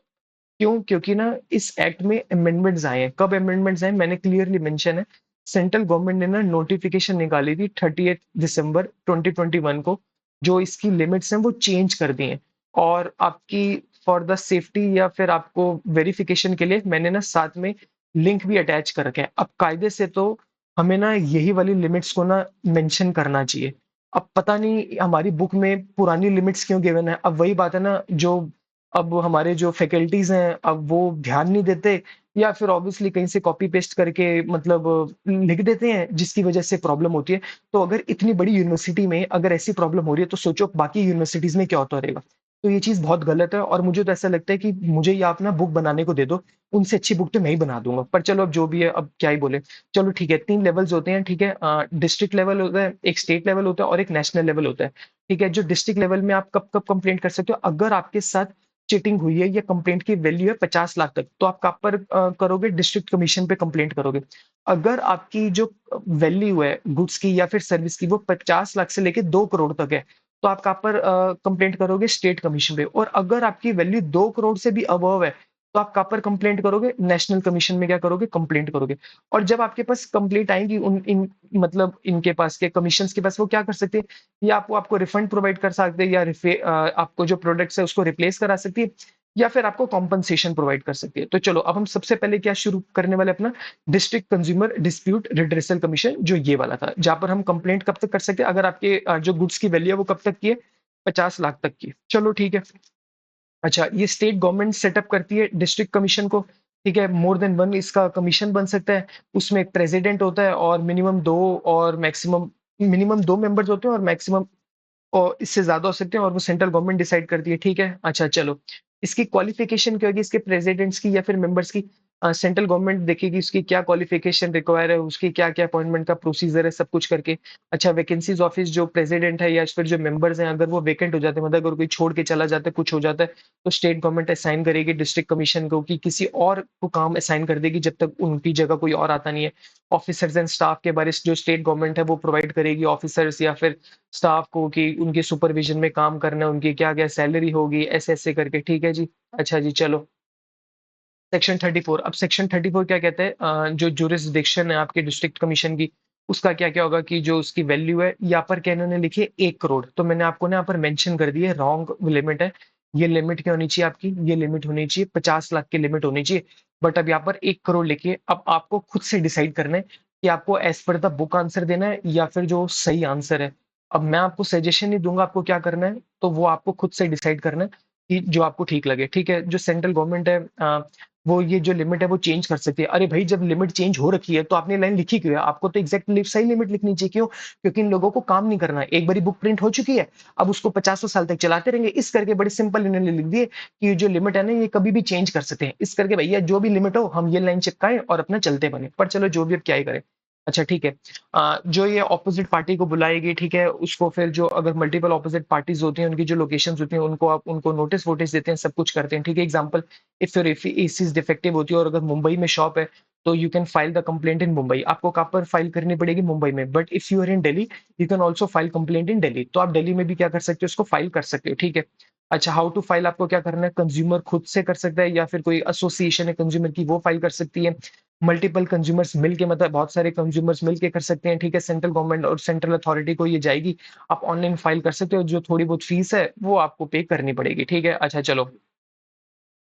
क्यों? क्योंकि ना इस एक्ट में अमेंडमेंट्स आए हैं। कब अमेंडमेंट्स आए, मैंने क्लियरली मेंशन है। सेंट्रल गवर्नमेंट ने ना नोटिफिकेशन निकाली थी 30 दिसंबर 2021 को, जो इसकी लिमिट्स हैं वो चेंज कर दी हैं। और आपकी फॉर द सेफ्टी या फिर आपको वेरिफिकेशन के लिए मैंने ना साथ में लिंक भी अटैच कर रखा है। अब कायदे से तो हमें ना यही वाली लिमिट्स को ना मेंशन करना चाहिए। अब पता नहीं हमारी बुक में पुरानी लिमिट्स क्यों गिवन है। अब वही बात है ना, जो अब हमारे जो फैकल्टीज हैं अब वो ध्यान नहीं देते, या फिर ऑब्वियसली कहीं से कॉपी पेस्ट करके मतलब लिख देते हैं, जिसकी वजह से प्रॉब्लम होती है। तो अगर इतनी बड़ी यूनिवर्सिटी में अगर ऐसी प्रॉब्लम हो रही है, तो सोचो बाकी यूनिवर्सिटीज में क्या होता रहेगा। तो ये चीज बहुत गलत है, और मुझे तो ऐसा लगता है कि मुझे ये आप ना बुक बनाने को दे दो, उनसे अच्छी बुक तो मैं ही बना दूंगा। पर चलो अब जो भी है, अब क्या ही बोले। चलो ठीक है, 3 लेवल्स होते हैं, ठीक है। डिस्ट्रिक्ट लेवल होता है, एक स्टेट लेवल होता है, और एक नेशनल लेवल होता है, ठीक है। जो डिस्ट्रिक्ट लेवल में आप कब कब कंप्लेंट कर सकते हो, अगर आपके साथ चीटिंग हुई है या कंप्लेंट की वैल्यू है 50 लाख तक, तो आप कहाँ पर करोगे, डिस्ट्रिक्ट कमीशन पे कंप्लेंट करोगे। अगर आपकी जो वैल्यू है गुड्स की या फिर सर्विस की वो 50 लाख से लेके 2 करोड़ तक है, तो आप कहाँ पर कंप्लेंट करोगे, स्टेट कमीशन पे। और अगर आपकी वैल्यू 2 करोड़ से भी अबव है, तो आप कहाँ पर कंप्लेंट करोगे, नेशनल कमीशन में क्या करोगे, कंप्लेंट करोगे। और जब आपके पास कंप्लेंट आएगी उन इन मतलब इनके पास के कमीशन के पास, वो क्या कर सकते हैं, या आपको आपको रिफंड प्रोवाइड कर सकते हैं, या आपको जो प्रोडक्ट्स है उसको रिप्लेस करा सकती है, या फिर आपको कॉम्पनसेशन प्रोवाइड कर सकती है। तो चलो अब हम सबसे पहले क्या शुरू करने वाले, अपना district consumer dispute redressal commission, जो ये वाला था, जहां पर हम कंप्लेंट कब तक कर सकते हैं, अगर आपके जो गुड्स की वैल्यू है वो कब तक की है, 50 लाख तक की। चलो ठीक है। अच्छा, ये स्टेट गवर्नमेंट सेटअप करती है डिस्ट्रिक्ट कमीशन को, ठीक है। मोर देन वन इसका कमीशन बन सकता है। उसमें एक प्रेसिडेंट होता है, और मिनिमम 2 और मैक्सिमम, मिनिमम 2 मेंबर्स होते हैं, और मैक्सिमम और इससे ज्यादा हो सकते हैं, और वो सेंट्रल गवर्नमेंट डिसाइड करती है, ठीक है। अच्छा चलो, इसकी क्वालिफिकेशन क्या होगी, इसके प्रेसिडेंट्स की या फिर मेंबर्स की। सेंट्रल गवर्नमेंट देखेगी उसकी क्या क्वालिफिकेशन रिक्वायर है, उसकी क्या-क्या अपॉइंटमेंट का प्रोसीजर है, सब कुछ करके। अच्छा, वैकेंसीज ऑफिस जो प्रेसिडेंट है या फिर जो मेंबर्स हैं, अगर वो वेकेंट हो जाते हैं, मतलब अगर कोई छोड़ के चला जाता है, कुछ हो जाता है, तो स्टेट गवर्नमेंट असाइन करेगी डिस्ट्रिक्ट कमीशन को कि किसी और को काम असाइन कर देगी जब तक उनकी जगह कोई और आता नहीं है। ऑफिसर्स एंड स्टाफ के बारे जो स्टेट गवर्नमेंट है वो प्रोवाइड करेगी ऑफिसर्स या फिर स्टाफ को कि उनके सुपरविजन में काम करना है, उनकी क्या-क्या सैलरी होगी, ऐसे-ऐसे करके। ठीक है जी। अच्छा जी, चलो। सेक्शन 34। अब सेक्शन 34 क्या कहते हैं, जो जुरिस्डिक्शन है आपके डिस्ट्रिक्ट कमीशन की, उसका क्या-क्या होगा कि जो उसकी वैल्यू है, यहाँ पर क्या इन्होंने लिखी है 1 करोड़। तो मैंने आपको ना यहाँ पर मेंशन कर दी है, रॉन्ग लिमिट है। ये लिमिट क्या होनी चाहिए आपकी? ये लिमिट होनी चाहिए 50 लाख की लिमिट होनी चाहिए। बट अब यहाँ पर 1 करोड़ लिखी है। अब आपको खुद से डिसाइड करना है कि आपको as per the book answer देना है या फिर जो सही आंसर है। अब मैं आपको सजेशन नहीं दूँगा आपको क्या करना है, तो वो आपको खुद से डिसाइड करना है कि जो आपको ठीक लगे, ठीक है? जो सेंट्रल गवर्नमेंट है वो ये जो लिमिट है वो चेंज कर सकती है। अरे भाई, जब लिमिट चेंज हो रखी है तो आपने लाइन लिखी क्यों है? आपको तो एग्ज़ैक्ट सही लिमिट लिखनी चाहिए। क्यों? क्योंकि इन लोगों को काम नहीं करना है। एक बारी बुक प्रिंट हो चुकी है, अब उसको पचासों साल तक चलाते रहेंगे। इस करके बड़े सिंपल इन्होंने लिख दिए कि ये जो लिमिट है ना, ये कभी भी चेंज कर सकते हैं। इस करके भैया जो भी लिमिट हो, हम ये लाइन चिपकाएँ और अपना चलते बनें। पर चलो, जो भी, अब क्या ही करें। अच्छा, ठीक है। जो ये ऑपोजिट पार्टी को बुलाएगी, ठीक है, उसको फिर जो अगर मल्टीपल ऑपोजिट पार्टीज़ होती हैं, उनकी जो लोकेशंस होती हैं, उनको आप उनको नोटिस वोटिस देते हैं, सब कुछ करते हैं, ठीक है। Example, if your AC is defective होती है और अगर मुंबई में शॉप है, तो you can file the complaint in Mumbai. आपको कहाँ पर फाइल करनी पड़ेगी? मुंबई में। But if you are in Delhi, you can also file complaint in Delhi. तो आप दिल्ली में भी क्या कर सकते हो? उसको फाइल कर सकते हो, ठीक है। अच्छा, हाउ टू फाइल, आपको क्या करना है? कंज्यूमर खुद से कर सकता है या फिर कोई एसोसिएशन है कंज्यूमर की, वो फाइल कर सकती है। मल्टीपल कंज्यूमर्स मिलके, मतलब बहुत सारे कंज्यूमर्स मिलके कर सकते हैं, ठीक है। सेंट्रल गवर्नमेंट और सेंट्रल अथॉरिटी को ये जाएगी। आप ऑनलाइन फाइल कर सकते हो, जो थोड़ी बहुत फीस है वो आपको पे करनी पड़ेगी, ठीक है। अच्छा, चलो।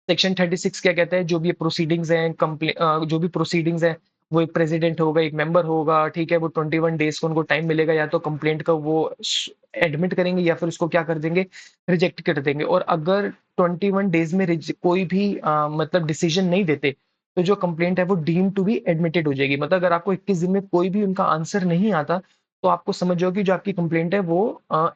सेक्शन 36 क्या कहता है? जो भी प्रोसीडिंग्स हैं, जो भी प्रोसीडिंग्स हैं, वो एक प्रेसिडेंट होगा, एक मेंबर होगा, ठीक है। वो 21 डेज को उनको टाइम मिलेगा, या तो कंप्लेंट का वो एडमिट करेंगे या फिर उसको क्या कर देंगे, रिजेक्ट कर देंगे। और अगर 21 डेज में कोई भी मतलब डिसीजन नहीं देते, तो जो कंप्लेंट है वो डीम टू बी एडमिटेड हो जाएगी। मतलब अगर आपको 21 दिन में कोई भी उनका आंसर नहीं आता, तो आपको समझो कि जो आपकी कंप्लेंट है वो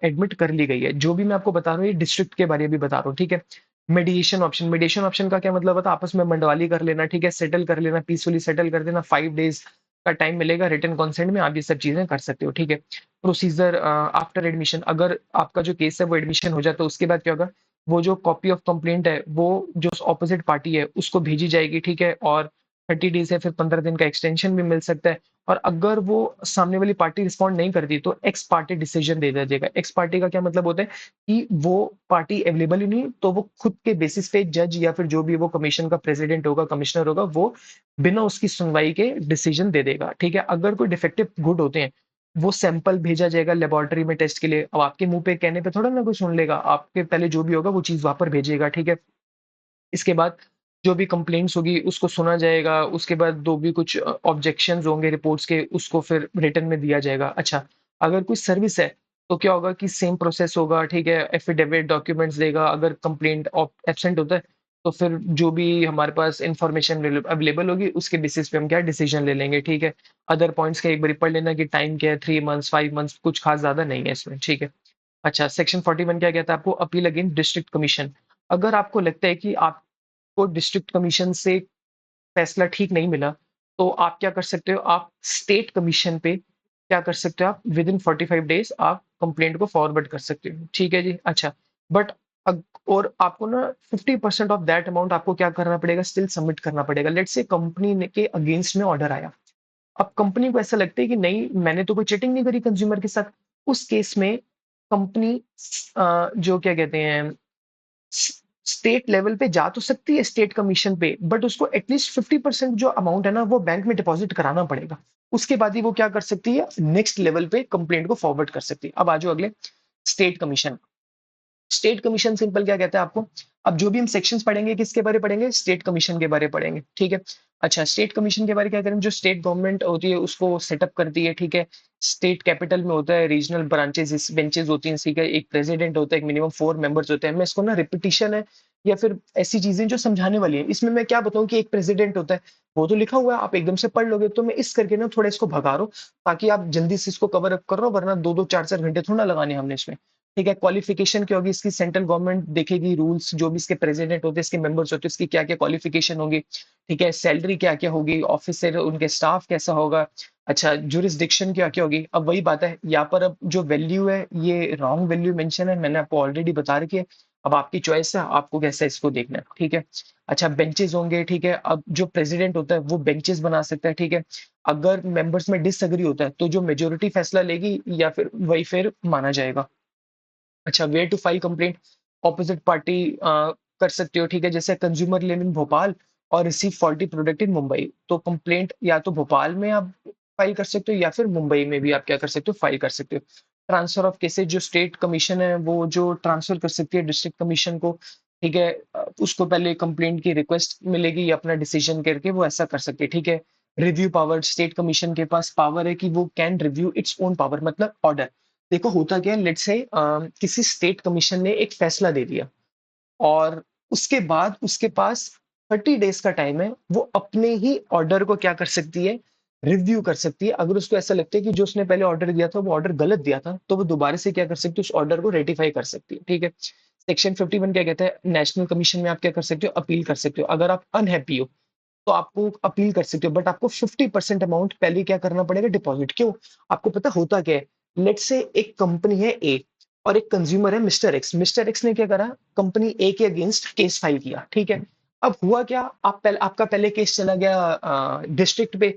एडमिट कर ली गई है। जो भी मैं आपको बता रहा हूँ, ये डिस्ट्रिक्ट के बारे में भी बता रहा हूँ, ठीक है। मेडिएशन ऑप्शन का क्या मतलब होता है? आपस में मंडवाली कर लेना, ठीक है, सेटल कर लेना, पीसफुली सेटल कर देना। 5 डेज का टाइम मिलेगा, रिटन कॉन्सेंट में आप ये सब चीजें कर सकते हो, ठीक है। प्रोसीजर आफ्टर एडमिशन, अगर आपका जो केस है वो एडमिशन हो जाता है, उसके बाद क्या होगा? वो जो कॉपी ऑफ कंप्लेंट है वो जो ऑपोजिट पार्टी है उसको भेजी जाएगी, ठीक है। और 30 डेज है, फिर 15 दिन का एक्सटेंशन भी मिल सकता है। और अगर वो सामने वाली पार्टी रिस्पॉन्ड नहीं करती, तो एक्स पार्टी डिसीजन दे दिया जाएगा। एक्स पार्टी का क्या मतलब होता है कि वो पार्टी अवेलेबल ही नहीं, तो वो खुद के बेसिस पे जज या फिर जो भी वो कमीशन का प्रेसिडेंट होगा, कमिश्नर होगा, वो बिना उसकी सुनवाई के डिसीजन दे देगा, ठीक है। अगर कोई डिफेक्टिव गुड होते हैं, वो सैंपल भेजा जाएगा लेबोरेटरी में टेस्ट के लिए। अब आपके मुंह पे कहने पे थोड़ा ना कोई सुन लेगा, आपके पहले जो भी होगा वो चीज वहां पर भेजेगा, ठीक है। इसके बाद जो भी कंप्लेंट्स होगी उसको सुना जाएगा, उसके बाद जो भी कुछ ऑब्जेक्शंस होंगे रिपोर्ट्स के, उसको फिर रिटर्न में दिया जाएगा। अच्छा, अगर कोई सर्विस है, तो क्या होगा कि सेम प्रोसेस होगा, ठीक है। एफिडेविट डॉक्यूमेंट्स देगा। अगर कंप्लेंट एब्सेंट होता है, तो फिर जो भी हमारे पास इंफॉर्मेशन अवेलेबल होगी उसके बेसिस पे हम क्या डिसीजन ले लेंगे, ठीक है। अदर पॉइंट्स का एक बार पढ़ लेना कि टाइम क्या है, 3 मंथ्स, 5 मंथ्स, कुछ खास ज्यादा नहीं है इसमें, ठीक है। अच्छा, सेक्शन 41 क्या कहता है आपको? Appeal against district commission. अगर आपको लगता है कि आपको डिस्ट्रिक्ट कमीशन से फैसला ठीक नहीं मिला, तो आप क्या कर सकते हो? आप स्टेट कमीशन पे क्या कर सकते हो? आप विद इन 45 डेज आप कंप्लेंट को फॉरवर्ड कर सकते हो, ठीक है जी। अच्छा, बट और आपको ना 50% ऑफ दैट अमाउंट आपको क्या करना पड़ेगा? स्टिल सबमिट करना पड़ेगा। लेट्स से कंपनी के अगेंस्ट में ऑर्डर आया। अब कंपनी को ऐसा लगता है कि नहीं, मैंने तो कोई चीटिंग नहीं करी कंज्यूमर के साथ। उस केस में कंपनी जो क्या कहते हैं, स्टेट लेवल पे जा तो सकती है, स्टेट कमीशन पे, बट उसको एटलीस्ट 50% जो अमाउंट है ना वो बैंक में डिपॉजिट कराना पड़ेगा। उसके बाद ही वो क्या कर सकती है? नेक्स्ट लेवल पे कंप्लेंट को फॉरवर्ड कर सकती है। अब आ जाओ अगले, state commission. State commission simple क्या कहता है आपको? अब जो भी हम सेक्शंस पढ़ेंगे किसके बारे पढ़ेंगे? स्टेट कमीशन के बारे पढ़ेंगे, ठीक है। अच्छा, स्टेट कमीशन के बारे क्या करेंगे? जो स्टेट गवर्नमेंट होती है उसको सेटअप करती है, ठीक है। स्टेट कैपिटल में होता है, रीजनल ब्रांचेस बेंचेस होती हैं, ठीक है। एक प्रेसिडेंट होता है, एक मिनिमम 4 मेंबर्स होते हैं। मैं इसको ना रिपीटिशन है या फिर ऐसी चीजें जो समझाने वाली है, इसमें मैं क्या बताऊं कि एक प्रेसिडेंट होता है, वो तो लिखा हुआ है, आप एकदम से पढ़ लोगे। तो मैं इस करके ना थोड़ा इसको भगा रहा हूं, ताकि आप जल्दी से इसको कवर अप कर रहे हो, वरना 2-2 4-4 घंटे थोड़ा ना लगाने हमने इसमें। ठीक है। क्वालिफिकेशन क्या होगी इसकी, सेंट्रल गवर्नमेंट देखेगी रूल्स, जो भी इसके प्रेसिडेंट होते हैं, इसके मेंबर्स होते हैं, इसकी क्या क्या क्वालिफिकेशन होगी। ठीक है। सैलरी क्या क्या होगी, ऑफिसर उनके स्टाफ कैसा होगा। अच्छा, जुरिस्डिक्शन क्या क्या होगी। अब वही बात है यहाँ पर, अब जो वैल्यू है ये रॉन्ग वैल्यू मेंशन है, मैंने आपको ऑलरेडी बता रखी है। अब आपकी चॉइस है, आपको कैसा इसको देखना है। ठीक है। अच्छा, बेंचेस होंगे। ठीक है। अब जो प्रेसिडेंट होता है वो बेंचेस बना सकता है। ठीक है। अगर मेंबर्स में डिसएग्री होता है तो जो मेजोरिटी फैसला लेगी या फिर वही फिर माना जाएगा। अच्छा, where to file complaint, opposite party कर सकते हो। ठीक है। जैसे कंज्यूमर लेन इन भोपाल और receive faulty product in Mumbai, तो कंप्लेंट या तो भोपाल में आप फाइल कर सकते हो या फिर मुंबई में भी आप क्या कर सकते हो, फाइल कर सकते हो। ट्रांसफर ऑफ केसेज, जो स्टेट कमीशन है वो जो ट्रांसफर कर सकती है डिस्ट्रिक्ट कमीशन को। ठीक है। उसको पहले कंप्लेंट की रिक्वेस्ट मिलेगी, अपना डिसीजन करके वो ऐसा कर सकती है। ठीक है। रिव्यू पावर, स्टेट कमीशन के पास पावर है कि वो can review its own power, मतलब ऑर्डर। देखो होता क्या है, लेट्स से किसी स्टेट कमीशन ने एक फैसला दे दिया और उसके बाद उसके पास 30 डेज का टाइम है, वो अपने ही ऑर्डर को क्या कर सकती है, रिव्यू कर सकती है। अगर उसको ऐसा लगता है कि जो उसने पहले ऑर्डर दिया था वो ऑर्डर गलत दिया था, तो वो दोबारा से क्या कर सकती है, उस ऑर्डर को रेटिफाई कर सकती है। ठीक है। सेक्शन 51 क्या कहता है, नेशनल कमीशन में आप क्या कर सकते हो, अपील कर सकते हो। अगर आप अनहैप्पी हो तो आपको अपील कर सकते हो, बट आपको 50% अमाउंट पहले क्या करना पड़ेगा, डिपॉजिट। क्यों? आपको पता होता क्या है, लेट से एक कंपनी है ए और एक कंज्यूमर है मिस्टर एक्स। मिस्टर एक्स ने क्या करा, कंपनी ए के अगेंस्ट केस फाइल किया। ठीक है। अब हुआ क्या, आपका पहले केस चला गया डिस्ट्रिक्ट पे,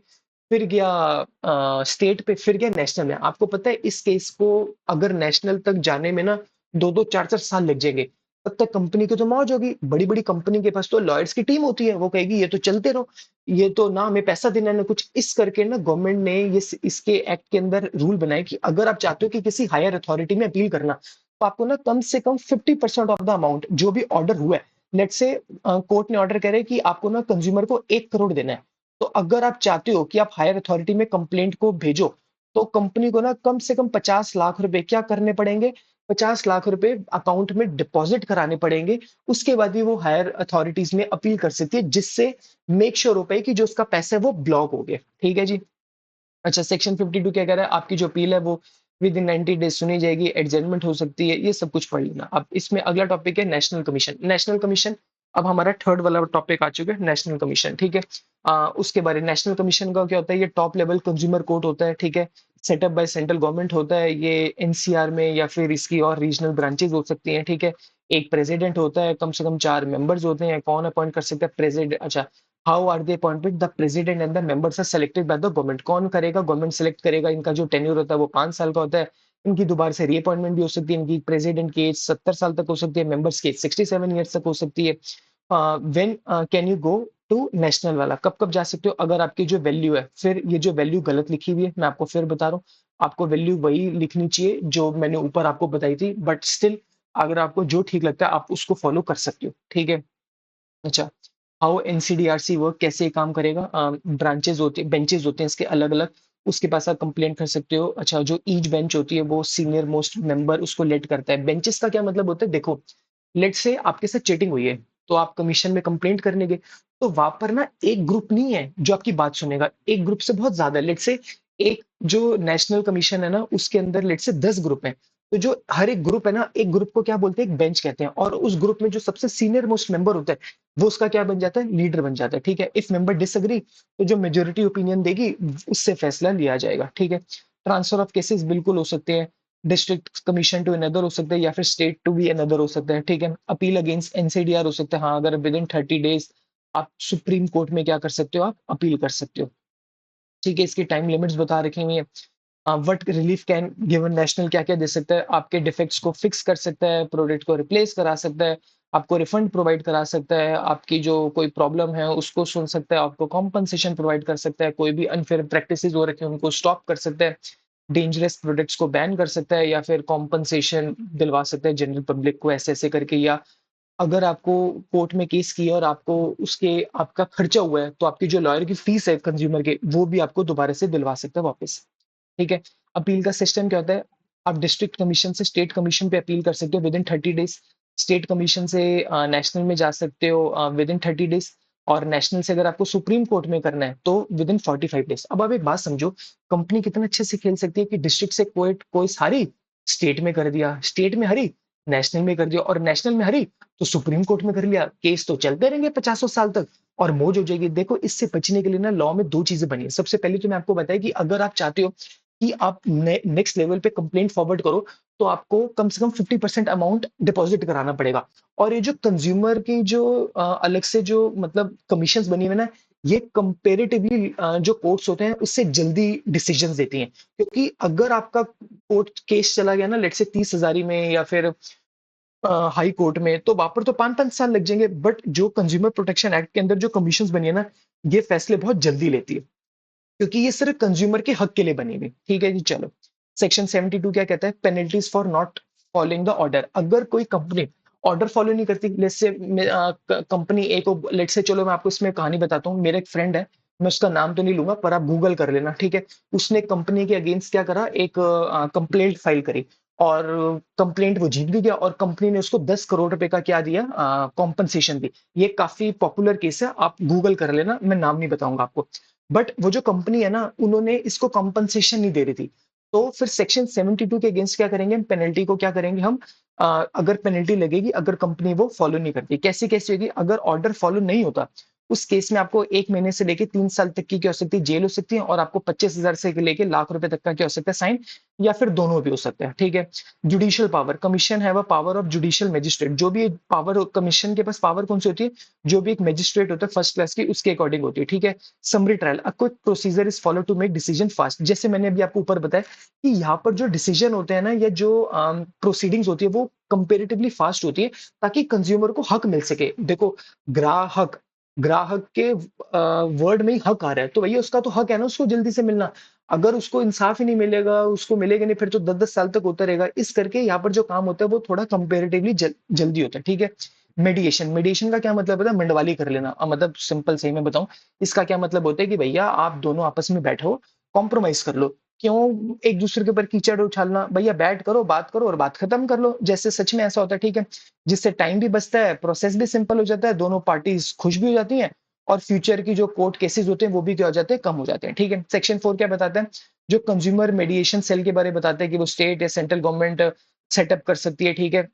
फिर गया स्टेट पे, फिर गया नेशनल में। आपको पता है इस केस को अगर नेशनल तक जाने में ना 2-2 4-4 साल लग जाएंगे। तब तक कंपनी की तो मौज होगी, बड़ी बड़ी कंपनी के पास तो लॉयर्स की टीम होती है, वो कहेगी ये तो चलते रहो, ये तो ना हमें पैसा देना है ना कुछ। इस करके ना गवर्नमेंट ने ये इसके एक्ट के अंदर रूल बनाए कि अगर आप चाहते हो कि किसी हायर अथॉरिटी में अपील करना, तो आपको ना कम से कम 50% ऑफ द अमाउंट जो भी ऑर्डर हुआ है, लेट से कोर्ट ने ऑर्डर करे कि आपको ना कंज्यूमर को 1 करोड़ देना है, तो अगर आप चाहते हो कि आप हायर अथॉरिटी में कंप्लेंट को भेजो, तो कंपनी को ना कम से कम 50 लाख रुपए क्या करने पड़ेंगे, 50 लाख रुपए अकाउंट में डिपॉजिट कराने पड़ेंगे। उसके बाद भी वो हायर अथॉरिटीज में अपील कर सकती है, जिससे मेक श्योर हो पाए कि जो उसका पैसा है वो ब्लॉक हो गया। ठीक है जी। अच्छा, सेक्शन 52 क्या कह रहा है, आपकी जो अपील है वो विद इन 90 डेज सुनी जाएगी, एडजमेंट हो सकती है, ये सब कुछ पढ़ लेना। अब इसमें अगला टॉपिक है नेशनल कमीशन। नेशनल कमीशन अब हमारा थर्ड वाला टॉपिक आ चुका है, नेशनल कमीशन। ठीक है। उसके बारे में नेशनल कमीशन का क्या होता है, ये टॉप लेवल कंज्यूमर कोर्ट होता है। ठीक है। सेटअप बाय सेंट्रल गवर्नमेंट होता है, ये एनसीआर में या फिर इसकी और रीजनल ब्रांचेस हो सकती हैं। ठीक है। एक प्रेसिडेंट होता है, कम से कम 4 मेंबर्स होते हैं। कौन अपॉइंट कर सकता है, प्रेसिडेंट। अच्छा, how are they appointed, the president and the members are selected by the government. कौन करेगा, गवर्नमेंट सेलेक्ट करेगा। इनका जो टेन्योर होता है वो 5 साल का होता है। इनकी दोबारा से रीअपॉइंटमेंट भी हो सकती है। इनकी प्रेसिडेंट की एज 70 साल तक हो सकती है, मेंबर्स की एज 67 ईयर्स तक हो सकती है। When can you go to national वाला, कब कब जा सकते हो, अगर आपकी जो वैल्यू है, फिर ये जो वैल्यू गलत लिखी हुई है, मैं आपको फिर बता रहा हूँ, आपको वैल्यू वही लिखनी चाहिए जो मैंने ऊपर आपको बताई थी, बट स्टिल अगर आपको जो ठीक लगता है आप उसको फॉलो कर सकते हो। ठीक है। अच्छा, हाउ एनसीडीआरसी वर्क, कैसे ये काम करेगा, ब्रांचेस होते हैं, बेंचेस होते हैं इसके अलग अलग, उसके पास आप कंप्लेंट कर सकते हो। अच्छा, जो ईच बेंच होती है वो सीनियर मोस्ट मेंबर उसको लेड करता है। बेंचेस का क्या मतलब होता है, देखो लेट से आपके साथ चीटिंग हुई है, तो आप कमीशन में कंप्लेंट करने गए, तो वहां पर ना एक ग्रुप नहीं है जो आपकी बात सुनेगा, एक ग्रुप से बहुत ज्यादा, लेट से एक जो नेशनल कमीशन है ना उसके अंदर लेट से 10 ग्रुप है। तो जो हर एक ग्रुप है ना, एक ग्रुप को क्या बोलते हैं, एक बेंच कहते हैं, और उस ग्रुप में जो सबसे सीनियर मोस्ट मेंबर होता है वो उसका क्या बन जाता है, लीडर बन जाता है। ठीक है। इफ मेंबर डिसएग्री, तो जो मेजोरिटी ओपिनियन देगी उससे फैसला लिया जाएगा। ठीक है। ट्रांसफर ऑफ केसेस बिल्कुल हो सकते हैं, डिस्ट्रिक्ट कमीशन टू अनदर हो सकता है या फिर स्टेट टू बी अनदर हो सकता है। ठीक है। अपील अगेंस्ट एनसीडीआर हो सकता है, हाँ, अगर विद इन 30 डेज आप सुप्रीम कोर्ट में क्या कर सकते हो, आप अपील कर सकते हो। ठीक है। इसकी टाइम लिमिट्स बता रखी हुई है। What relief can given, national क्या क्या दे सकता है, आपके डिफेक्ट्स को फिक्स कर सकता है, प्रोडक्ट को रिप्लेस करा सकता है, आपको रिफंड प्रोवाइड करा सकता है, आपकी जो कोई प्रॉब्लम है उसको सुन सकता है, आपको कॉम्पनसेशन प्रोवाइड कर सकता है, कोई भी अनफेयर प्रैक्टिसेस हो रखे हैं उनको स्टॉप कर सकता है, डेंजरस प्रोडक्ट्स को बैन कर सकता है, या फिर कॉम्पनसेशन दिलवा सकता है जनरल पब्लिक को ऐसे ऐसे करके। या अगर आपको कोर्ट में केस किया और आपको उसके आपका खर्चा हुआ है, तो आपकी जो लॉयर की फीस है कंज्यूमर के, वो भी आपको दोबारा से दिलवा सकता है वापस। ठीक है। अपील का सिस्टम क्या होता है, आप डिस्ट्रिक्ट कमीशन से स्टेट कमीशन पे अपील कर सकते हो with in 30 days, state commission से नेशनल में जा सकते हो विद इन 30 डेज, और नेशनल से अगर आपको सुप्रीम कोर्ट में करना है तो विद इन 45 डेज। अब आप एक बात समझो, कंपनी कितने अच्छे से खेल सकती है कि डिस्ट्रिक्ट से कोर्ट कोई हारी स्टेट में कर दिया, स्टेट में हरी, नेशनल में कर दिया, और नेशनल में हरी तो सुप्रीम कोर्ट में कर लिया। केस तो चलते रहेंगे पचासों साल तक और मौज हो जाएगी। देखो, इससे बचने के लिए ना लॉ में दो चीजें बनी है। सबसे पहले तो मैं आपको बताया कि अगर आप चाहते हो कि आप नेक्स्ट लेवल पे कंप्लेंट फॉरवर्ड करो, तो आपको कम से कम 50% अमाउंट डिपॉजिट कराना पड़ेगा। और ये जो कंज्यूमर की जो अलग से जो मतलब कमीशंस बनी हुई है ना, ये कंपेरेटिवली जो कोर्ट्स होते हैं उससे जल्दी डिसीजंस देती हैं। क्योंकि अगर आपका कोर्ट केस चला गया ना, लेट से 30,000 में या फिर हाई कोर्ट में, तो वहां पर तो 5-5 साल लग जाएंगे। बट जो कंज्यूमर प्रोटेक्शन एक्ट के अंदर जो कमीशंस बनी है ना, ये फैसले बहुत जल्दी लेती है, क्योंकि ये सिर्फ कंज्यूमर के हक के लिए बनी हुई। ठीक है जी, चलो। सेक्शन 72 क्या कहता है? Penalties for not following the order. अगर कोई कंपनी ऑर्डर फॉलो नहीं करती, लेट से कंपनी ए को, लेट से, चलो मैं आपको इसमें कहानी बताता हूँ। मेरा एक फ्रेंड है, मैं उसका नाम तो नहीं लूंगा, पर आप गूगल कर लेना, ठीक है। उसने कंपनी के अगेंस्ट क्या करा, एक कंप्लेंट फाइल करी, और कंप्लेंट वो जीत भी गया, और कंपनी ने उसको 10 करोड़ रुपए का क्या दिया, कॉम्पनसेशन दी। ये काफी पॉपुलर केस है, आप गूगल कर लेना, मैं नाम नहीं बताऊंगा आपको। बट वो जो कंपनी है ना, उन्होंने इसको कॉम्पनसेशन नहीं दे रही थी। तो फिर सेक्शन 72 के अगेंस्ट क्या करेंगे, पेनल्टी को क्या करेंगे हम, अगर पेनल्टी लगेगी अगर कंपनी वो फॉलो नहीं करती। कैसी कैसी होगी? अगर ऑर्डर फॉलो नहीं होता, उस केस में आपको 1 महीने से लेके 3 साल तक की क्या हो सकती है, जेल हो सकती है, और आपको 25,000 से लेके लाख रुपए तक का क्या हो सकता है, साइन, या फिर दोनों भी हो सकता है। ठीक है। जुडिशियल पावर, कमीशन है, पावर ऑफ जुडिशियल मजिस्ट्रेट। जो भी पावर, कमीशन के पास पावर कौन सी होती है? जो भी एक मजिस्ट्रेट होता है फर्स्ट क्लास की, उसके अकॉर्डिंग होती है। ठीक है। Summary trial, a quick procedure is follow to make decision fast. जैसे मैंने अभी आपको ऊपर बताया कि यहाँ पर जो डिसीजन होते हैं ना, या जो प्रोसीडिंग्स होती है, वो कंपेरेटिवली फास्ट होती है, ताकि कंज्यूमर को हक मिल सके। देखो, ग्राहक ग्राहक के वर्ड में ही हक आ रहा है, तो भैया उसका तो हक है ना उसको जल्दी से मिलना। अगर उसको इंसाफ ही नहीं मिलेगा, उसको मिलेगा नहीं, फिर तो 10-10 साल तक होता रहेगा। इस करके यहाँ पर जो काम होता है वो थोड़ा कंपेरेटिवली जल्दी होता है। ठीक है। मेडिएशन, मेडिएशन का क्या मतलब होता है? मंडवाली कर लेना। मतलब सिंपल सही में बताऊं, इसका क्या मतलब होता है कि भैया आप दोनों आपस में बैठो, कॉम्प्रोमाइज कर लो। क्यों एक दूसरे के ऊपर कीचड़ उछालना? भैया बैठ करो, बात करो और बात खत्म कर लो, जैसे सच में ऐसा होता है। ठीक है। जिससे टाइम भी बचता है, प्रोसेस भी सिंपल हो जाता है, दोनों पार्टीज खुश भी हो जाती हैं, और फ्यूचर की जो कोर्ट केसेस होते हैं वो भी क्या हो जाते हैं, कम हो जाते हैं। ठीक है। सेक्शन 4 क्या बताता है? जो कंज्यूमर मेडिएशन सेल के बारे में बताते हैं कि वो स्टेट या सेंट्रल गवर्नमेंट सेटअप कर सकती है। ठीक है।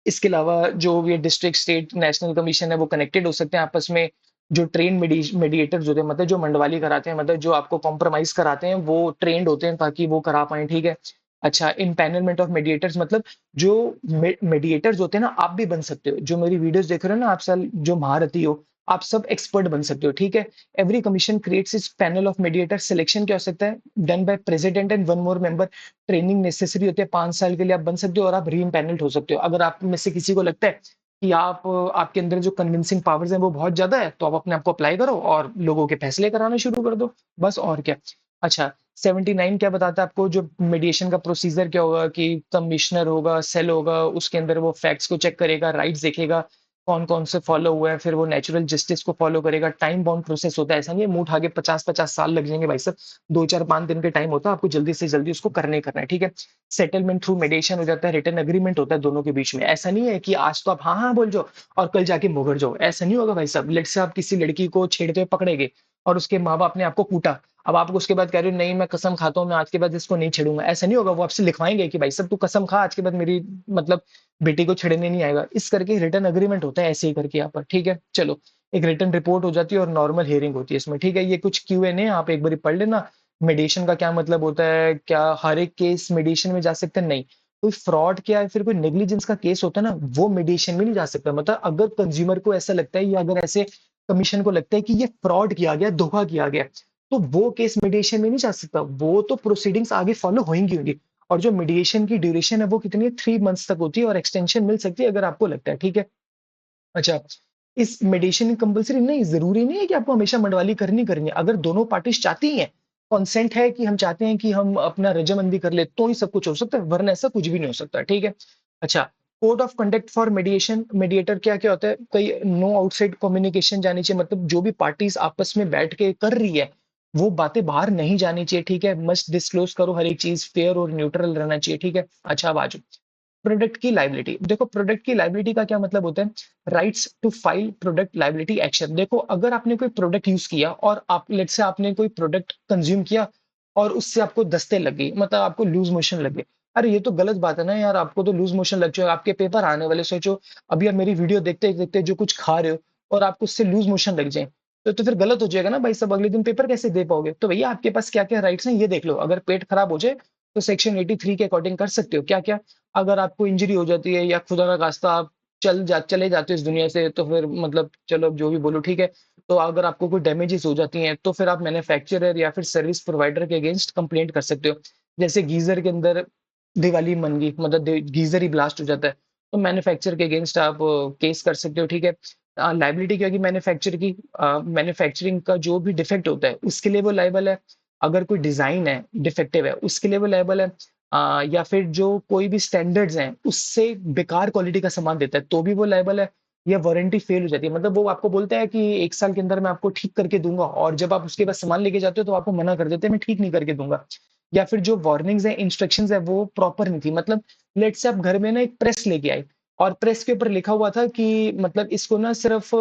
इसके अलावा जो ये डिस्ट्रिक्ट, स्टेट, नेशनल कमीशन है, वो कनेक्टेड हो सकते हैं आपस में। जो ट्रेन मेडिएटर्स होते हैं, मतलब जो मंडवाली कराते हैं, मतलब जो आपको कॉम्प्रोमाइज कराते हैं, वो ट्रेंड होते हैं ताकि वो करा पाए। ठीक है। अच्छा, इम्पैनलमेंट ऑफ मेडिएटर्स, मतलब जो मेडिएटर्स होते हैं ना, आप भी बन सकते हो। जो मेरी वीडियोस देख रहे हो ना, आप सब जो महारथी हो, आप सब एक्सपर्ट बन सकते हो। ठीक है। एवरी कमीशन क्रिएट्स इस पैनल ऑफ मेडिएटर। सिलेक्शन क्या हो सकता है? Done by president and one more member. Training necessary होती है, 5 साल के लिए आप बन सकते हो, और आप री इम्पैनल्ड हो सकते हो। अगर आप में से किसी को लगता है कि आप, आपके अंदर जो कन्विंसिंग पावर्स हैं वो बहुत ज्यादा है, तो आप अपने आप को अप्लाई करो और लोगों के फैसले कराना शुरू कर दो, बस। और क्या। अच्छा, 79 क्या बताता है आपको? जो मीडिएशन का प्रोसीजर क्या होगा, कि कमिश्नर होगा, सेल होगा, उसके अंदर वो फैक्ट्स को चेक करेगा, राइट्स देखेगा, कौन कौन से फॉलो हुआ है, फिर वो नेचुरल जस्टिस को फॉलो करेगा। टाइम बाउंड प्रोसेस होता है, ऐसा नहीं है मुंह उठा के 50-50 साल लग जाएंगे भाई साहब। 2-4-5 दिन के टाइम होता है, आपको जल्दी से जल्दी उसको करने करना है। ठीक है। सेटलमेंट थ्रू मेडिएशन हो जाता है, रिटर्न एग्रीमेंट होता है दोनों के बीच में। ऐसा नहीं है कि आज तो आप हाँ हाँ बोल जाओ और कल जाके मुकर जाओ, ऐसा नहीं होगा भाई साहब। लेट से आप किसी लड़की को छेड़ते हुए पकड़े गए, और उसके माँ बाप ने आपको कूटा, अब आप उसके बाद कह रहे हो नहीं मैं कसम खाता हूँ, मैं आज के बाद इसको नहीं छेड़ूंगा, ऐसा नहीं होगा। वो आपसे लिखवाएंगे कि भाई साहब तू कसम खा, आज के बाद मेरी मतलब बेटी को छेड़ने नहीं आएगा। इस करके रिटर्न अग्रीमेंट होता है, ऐसे ही करके यहाँ पर। ठीक है। चलो, एक रिटर्न रिपोर्ट हो जाती है और नॉर्मल हियरिंग होती है इसमें। ठीक है। ये कुछ क्यूएन है, आप एक बार पढ़ लेना। मेडिएशन का क्या मतलब होता है? क्या हर एक केस मेडिएशन में जा सकते हैं? नहीं। कोई फ्रॉड क्या है, फिर कोई नेग्लिजेंस का केस होता है ना, वो मेडिएशन में नहीं जा सकता। मतलब अगर कंज्यूमर को ऐसा लगता है, या अगर ऐसे कमीशन को लगता है कि ये फ्रॉड किया गया, धोखा किया गया, तो वो केस मीडिएशन में नहीं जा सकता। वो तो प्रोसीडिंग्स आगे फॉलो होंगी। और जो मीडिएशन की ड्यूरेशन है वो कितनी है, 3 मंथ्स तक होती है, और एक्सटेंशन मिल सकती है अगर आपको लगता है। ठीक है। अच्छा, इस मेडिएशन कंपलसरी नहीं, जरूरी नहीं है कि आपको हमेशा मंडवाली करनी है। अगर दोनों पार्टीज चाहती हैं, कॉन्सेंट है कि हम चाहते हैं कि हम अपना रजामंदी कर ले, तो ही सब कुछ हो सकता है, वरना ऐसा कुछ भी नहीं हो सकता। ठीक है। अच्छा, code of conduct for मेडिएशन, mediator क्या क्या होता है? कोई नो आउटसाइड कम्युनिकेशन जानी चाहिए, मतलब जो भी पार्टीज आपस में बैठ के कर रही है, वो बातें बाहर नहीं जानी चाहिए। ठीक है। मस्ट डिस्क्लोज करो, हर एक चीज फेयर और न्यूट्रल रहना चाहिए। ठीक है। अच्छा, अब आ जाओ प्रोडक्ट की लाइबिलिटी। देखो, प्रोडक्ट की लाइबिलिटी का क्या मतलब होता है? Rights to file product liability action. देखो, अगर आपने कोई प्रोडक्ट यूज किया, और आप लेट से आपने कोई प्रोडक्ट कंज्यूम किया, और उससे आपको दस्ते लग गई, मतलब आपको लूज मोशन लग गए, अरे ये तो गलत बात है ना यार, आपको तो लूज मोशन लग जाएगा, आपके पेपर आने वाले, सोचो अभी आप मेरी वीडियो देखते देखते जो कुछ खा रहे हो और आपको उससे लूज मोशन लग जाए, तो फिर गलत हो जाएगा ना भाई साहब, अगले दिन पेपर कैसे दे पाओगे? तो भैया आपके पास क्या क्या राइट्स हैं ये देख लो। अगर पेट खराब हो जाए तो सेक्शन 83 के अकॉर्डिंग कर सकते हो क्या क्या। अगर आपको इंजरी हो जाती है या खुदा ना खास्ता आप चले जाते हो इस दुनिया से, तो फिर मतलब चलो जो भी बोलो ठीक है। तो अगर आपको कोई डैमेजेस हो जाती हैं तो फिर आप मैन्युफैक्चरर या फिर सर्विस प्रोवाइडर के अगेंस्ट कंप्लेंट कर सकते हो। जैसे गीजर के अंदर दिवाली मन गई, मतलब गीजर ही ब्लास्ट हो जाता है, तो मैन्युफैक्चरर के अगेंस्ट आप केस कर सकते हो, ठीक है। लाइबिलिटी क्या होगी मैन्युफैक्चरर की? मैन्युफैक्चरिंग का जो भी डिफेक्ट होता है उसके लिए वो लाइबल है। अगर कोई डिजाइन है डिफेक्टिव है उसके लिए वो लाइबल है। या फिर जो कोई भी स्टैंडर्ड्स हैं उससे बेकार क्वालिटी का सामान देता है तो भी वो लाइबल है। या वारंटी फेल हो जाती है, मतलब वो आपको बोलता है कि 1 साल के अंदर मैं आपको ठीक करके दूंगा, और जब आप उसके बाद सामान लेके जाते हो तो आपको मना कर देते हैं मैं ठीक नहीं करके दूंगा। या फिर जो वार्निंग्स है इंस्ट्रक्शंस है वो प्रॉपर नहीं थी, मतलब लेट से आप घर में ना एक प्रेस लेके आए और प्रेस के ऊपर लिखा हुआ था कि मतलब इसको ना सिर्फ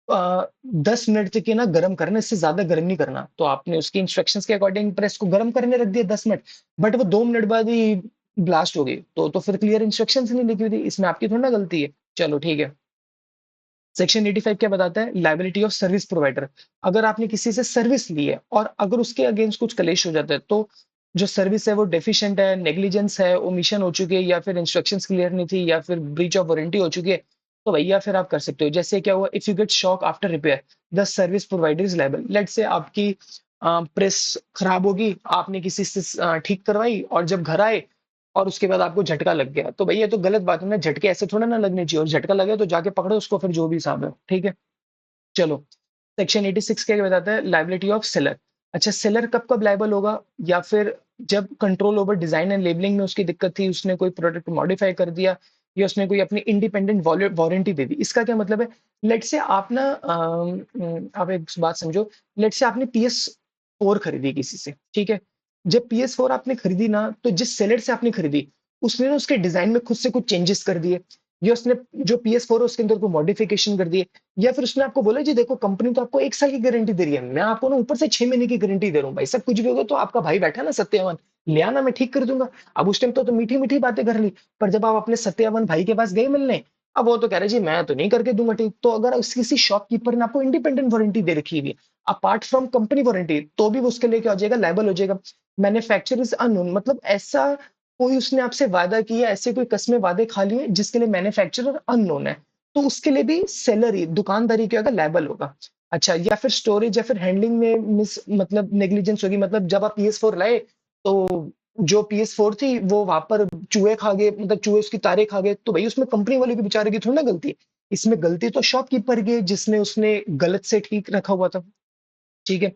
10 मिनट तक ये ना गर्म करना, इससे ज्यादा गर्म नहीं करना, तो आपने उसकी इंस्ट्रक्शंस के अकॉर्डिंग प्रेस को गर्म करने रख दिया 10 मिनट, बट वो 2 मिनट बाद ही ब्लास्ट हो गई, तो फिर क्लियर इंस्ट्रक्शंस नहीं लिखी हुई थी, इसमें आपकी थोड़ी ना गलती है। चलो ठीक है। सेक्शन 85 क्या बताता है? Liability of service provider. अगर आपने किसी से सर्विस ली है और अगर उसके अगेंस्ट कुछ कलेश हो जाता है, तो जो सर्विस है वो डेफिशिएंट है, नेग्लिजेंस है, ओमिशन हो चुकी है, या फिर इंस्ट्रक्शंस क्लियर नहीं थी, या फिर ब्रीच ऑफ वारंटी हो चुकी है, तो भैया फिर आप कर सकते हो। जैसे क्या हुआ, if you get shock after repair the service provider is liable. Late से आपकी प्रेस खराब होगी, आपने किसी से ठीक करवाई और जब घर आए और उसके बाद आपको झटका लग गया, तो भैया ये तो गलत बात है ना, झटके ऐसे थोड़ा ना लगने चाहिए, और झटका लगे तो जाके पकड़ो उसको, फिर जो भी हिसाब है, ठीक है। चलो, सेक्शन 86 क्या बताता है? Liability of seller. अच्छा, सेलर कब कब लायबल होगा? या फिर जब control over design and labelling में उसकी दिक्कत थी, उसने कोई प्रोडक्ट मॉडिफाई कर दिया, या उसने कोई अपनी इंडिपेंडेंट वारंटी दे दी। इसका क्या मतलब है? लेट से आप ना आप एक बात समझो, लेट से आपने PS4 खरीदी किसी से, ठीक है। जब PS4 आपने खरीदी ना, तो जिस सेलर से आपने खरीदी उसने ना उसके डिजाइन में खुद से कुछ चेंजेस कर दिए, या उसने जो PS4 है उसके अंदर कोई मॉडिफिकेशन कर दिए, या फिर उसने आपको बोला जी देखो कंपनी तो आपको 1 साल की गारंटी दे रही है, मैं आपको ना ऊपर से 6 महीने की गारंटी दे रहा हूँ भाई, सब कुछ भी होगा तो आपका भाई बैठा ना सत्यावन, ले आना मैं ठीक कर दूंगा। अब उस टाइम तो मीठी मीठी बातें कर ली, पर जब आप अपने सत्यावन भाई के पास गए मिलने, अब वो तो कह रहे जी मैं तो नहीं करके दूंगा ठीक। तो अगर उस किसी शॉपकीपर ने आपको इंडिपेंडेंट वारंटी दे रखी है अपार्ट फ्रॉम कंपनी वारंटी, तो भी वो उसके लिए क्या हो जाएगा? लायबल हो जाएगा। मैन्युफैक्चर इज अननोन, मतलब ऐसा कोई उसने आपसे वादा किया, ऐसे कोई कस्में वादे खा लिए जिसके लिए मैन्युफैक्चरर अननोन है, तो उसके लिए भी सेलर ही दुकानदारी क्या होगा? लायबल होगा। अच्छा, या फिर स्टोरेज या फिर हैंडलिंग में मिस मतलब नेग्लिजेंस होगी, मतलब जब आप PS4 लाए तो जो PS4 थी वो वहां पर चूहे खा गए, मतलब चूहे उसकी तारे खा गए, तो भाई उसमें कंपनी वाले की बेचारे की थोड़ी ना गलती है, इसमें गलती तो शॉपकीपर की है जिसने उसने गलत से ठीक रखा हुआ था, ठीक है।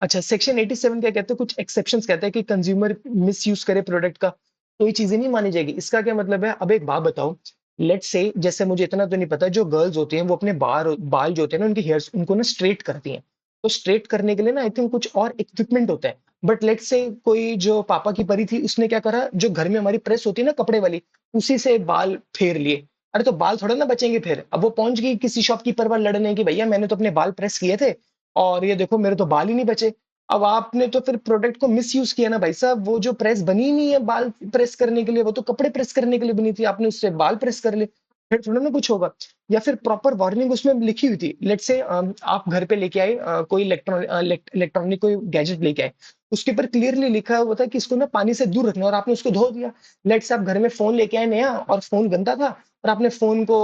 अच्छा, सेक्शन 87 क्या कहते हैं? कुछ एक्सेप्शंस कहते हैं कि कंज्यूमर मिस यूज करे प्रोडक्ट का, तो ये चीजें नहीं मानी जाएगी। इसका क्या मतलब है? अब एक बात बताओ, लेट्स से, जैसे मुझे इतना तो नहीं पता, जो गर्ल्स होती हैं वो अपने बाल बाल जो होते हैं ना उनके हेयर्स उनको ना स्ट्रेट करती हैं, तो स्ट्रेट करने के लिए ना आई थिंक कुछ और इक्विपमेंट होता है। बट लेट्स से कोई जो पापा की परी थी उसने क्या करा, जो घर में हमारी प्रेस होती है ना कपड़े वाली, उसी से बाल फेर लिए। अरे तो बाल थोड़ा ना बचेंगे फिर, अब वो पहुंच गई किसी शॉपकीपर पर लड़ने की, भैया मैंने तो अपने बाल प्रेस किए थे और ये देखो मेरे तो बाल ही नहीं बचे। अब आपने तो फिर प्रोडक्ट को मिस यूज किया ना भाई साहब, वो जो प्रेस बनी ही नहीं है बाल प्रेस करने के लिए, वो तो कपड़े प्रेस करने के लिए बनी थी, आपने उससे बाल प्रेस कर लिए, फिर थोड़ा ना कुछ होगा। या फिर प्रॉपर वार्निंग उसमें लिखी हुई थी, लेट से आप घर पे लेके आए कोई इलेक्ट्रॉनिक कोई गैजेट लेके आए, उसके ऊपर क्लियरली लिखा हुआ था कि इसको ना पानी से दूर रखना, और आपने उसको धो दिया। लेट से आप घर में फोन लेके आए नया और फोन गंदा था, और आपने फोन को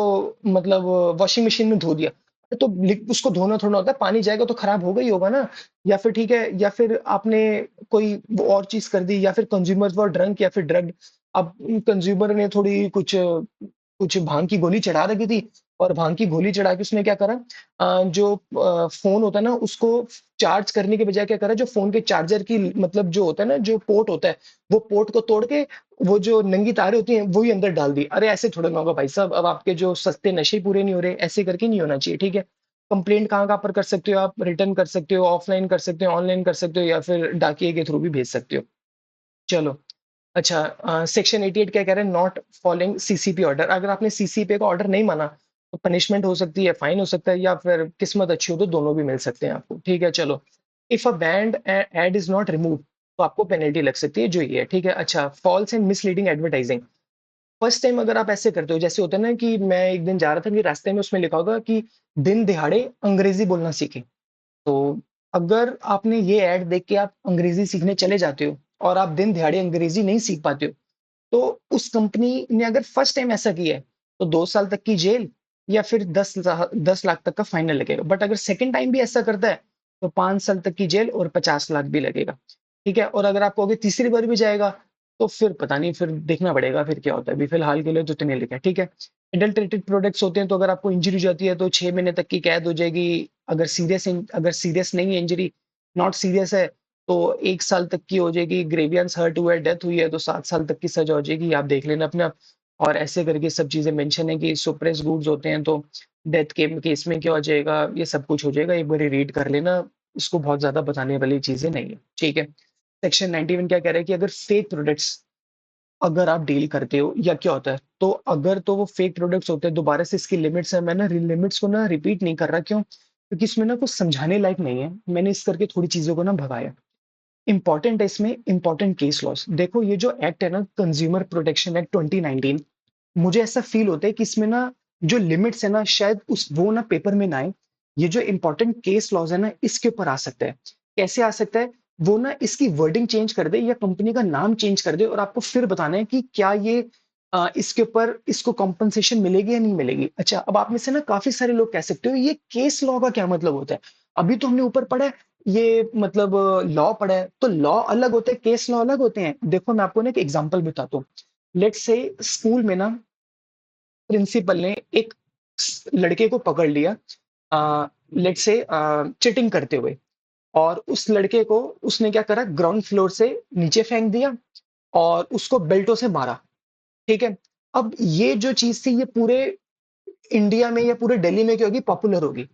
मतलब वॉशिंग मशीन में धो दिया, तो उसको धोना थोड़ा होता है, पानी जाएगा तो खराब होगा ही होगा ना। या फिर ठीक है, या फिर आपने कोई वो और चीज कर दी, या फिर कंज्यूमर्स वर ड्रंक या फिर ड्रग्ड। अब कंज्यूमर ने थोड़ी कुछ कुछ भांग की गोली चढ़ा रखी थी, और भांग की गोली चढ़ा के उसने क्या करा, जो फोन होता है ना उसको चार्ज करने के बजाय क्या करा, जो फोन के चार्जर की मतलब जो होता है ना जो पोर्ट होता है, वो पोर्ट को तोड़ के वो जो नंगी तारे होती हैं वो ही अंदर डाल दी। अरे ऐसे थोड़ा ना होगा भाई साहब, अब आपके जो सस्ते नशे पूरे नहीं हो रहे, ऐसे करके नहीं होना चाहिए, ठीक है। कंप्लेंट कहाँ कहाँ पर कर सकते हो? आप रिटर्न कर सकते हो, ऑफलाइन कर सकते हो, ऑनलाइन कर सकते हो, या फिर डाकिए के थ्रू भी भेज सकते हो। चलो, अच्छा, सेक्शन 88 क्या कह रहे हैं? Not following CCP order. अगर आपने सीसीपी का ऑर्डर नहीं माना तो पनिशमेंट हो सकती है, फाइन हो सकता है, या फिर किस्मत अच्छी हो तो दोनों भी मिल सकते हैं आपको, ठीक है। चलो, if a band aid is not remove, तो आपको पेनल्टी लग सकती है, जो ये है, ठीक है। अच्छा, false and misleading advertising. First time अगर आप ऐसे करते हो, जैसे होता है ना कि मैं एक दिन जा रहा था कि रास्ते में उसमें लिखा होगा कि दिन दिहाड़े अंग्रेजी बोलना सीखें। तो अगर आपने ये ऐड देख के आप अंग्रेजी सीखने चले जाते हो और आप दिन दिहाड़े अंग्रेजी नहीं सीख पाते हो, तो उस कंपनी ने अगर फर्स्ट टाइम ऐसा किया है तो 2 साल तक की जेल या फिर 10 लाख तक का फाइन लगेगा। बट अगर सेकंड टाइम भी ऐसा करता है तो 5 साल तक की जेल और 50 लाख भी लगेगा, ठीक है। और अगर आपको अगर तीसरी बार भी जाएगा तो फिर पता नहीं, फिर देखना पड़ेगा फिर क्या होता है। अभी फिलहाल के लिए तो इतने लिखा है, ठीक है। एडल्टरेटेड प्रोडक्ट्स होते हैं तो अगर आपको इंजरी हो जाती है तो 6 महीने तक की कैद हो जाएगी। अगर सीरियस नहीं है इंजरी, नॉट सीरियस है, तो 1 साल तक की हो जाएगी। ग्रेवियंस हर्ट हुआ है, डेथ हुई है, तो 7 साल तक की सजा हो जाएगी। आप देख लेना अपने आप। और ऐसे करके सब चीजें मेंशन है कि सुप्रेस गुड्स होते हैं तो डेथ के केस में क्या हो जाएगा, ये सब कुछ हो जाएगा। एक बार रीड कर लेना, इसको बहुत ज्यादा बताने वाली चीजें नहीं है, ठीक है। सेक्शन 91 क्या कह रहा है कि अगर फेक प्रोडक्ट्स अगर आप डील करते हो या क्या होता है, तो अगर तो वो फेक प्रोडक्ट्स होते हैं, दोबारा से इसकी लिमिट्स है। मैं ना लिमिट्स को ना रिपीट नहीं कर रहा, क्यों? क्योंकि इसमें ना कुछ समझाने लायक नहीं है। मैंने इस करके थोड़ी चीजों को ना भगाया। इंपॉर्टेंट है इसमें, इंपॉर्टेंट केस लॉस। देखो ये जो एक्ट है ना, कंज्यूमर प्रोटेक्शन एक्ट 2019, मुझे ऐसा फील होता है कि इसमें ना जो लिमिट्स है ना, शायद उस वो ना पेपर में ना आए। ये जो इंपॉर्टेंट केस लॉज है ना, इसके ऊपर आ सकता है। कैसे आ सकता है? वो ना इसकी वर्डिंग चेंज कर दे या कंपनी का नाम चेंज कर दे, और आपको फिर बताना है कि क्या ये इसके ऊपर इसको कॉम्पनसेशन मिलेगी या नहीं मिलेगी। अच्छा, अब आप में से ना काफी सारे लोग कह सकते हो ये केस लॉ का क्या मतलब होता है? अभी तो हमने ऊपर पढ़ा है, ये मतलब लॉ पढ़ा है, तो लॉ अलग होते हैं, केस लॉ अलग होते हैं। देखो मैं आपको ना एक एग्जांपल बताता हूँ। लेट्स से स्कूल में ना प्रिंसिपल ने एक लड़के को पकड़ लिया, लेट्स से चीटिंग करते हुए, और उस लड़के को उसने क्या करा, ग्राउंड फ्लोर से नीचे फेंक दिया और उसको बेल्टों से मारा, ठीक है। अब ये जो चीज थी, ये पूरे इंडिया में या पूरे दिल्ली में क्या होगी, पॉपुलर होगी।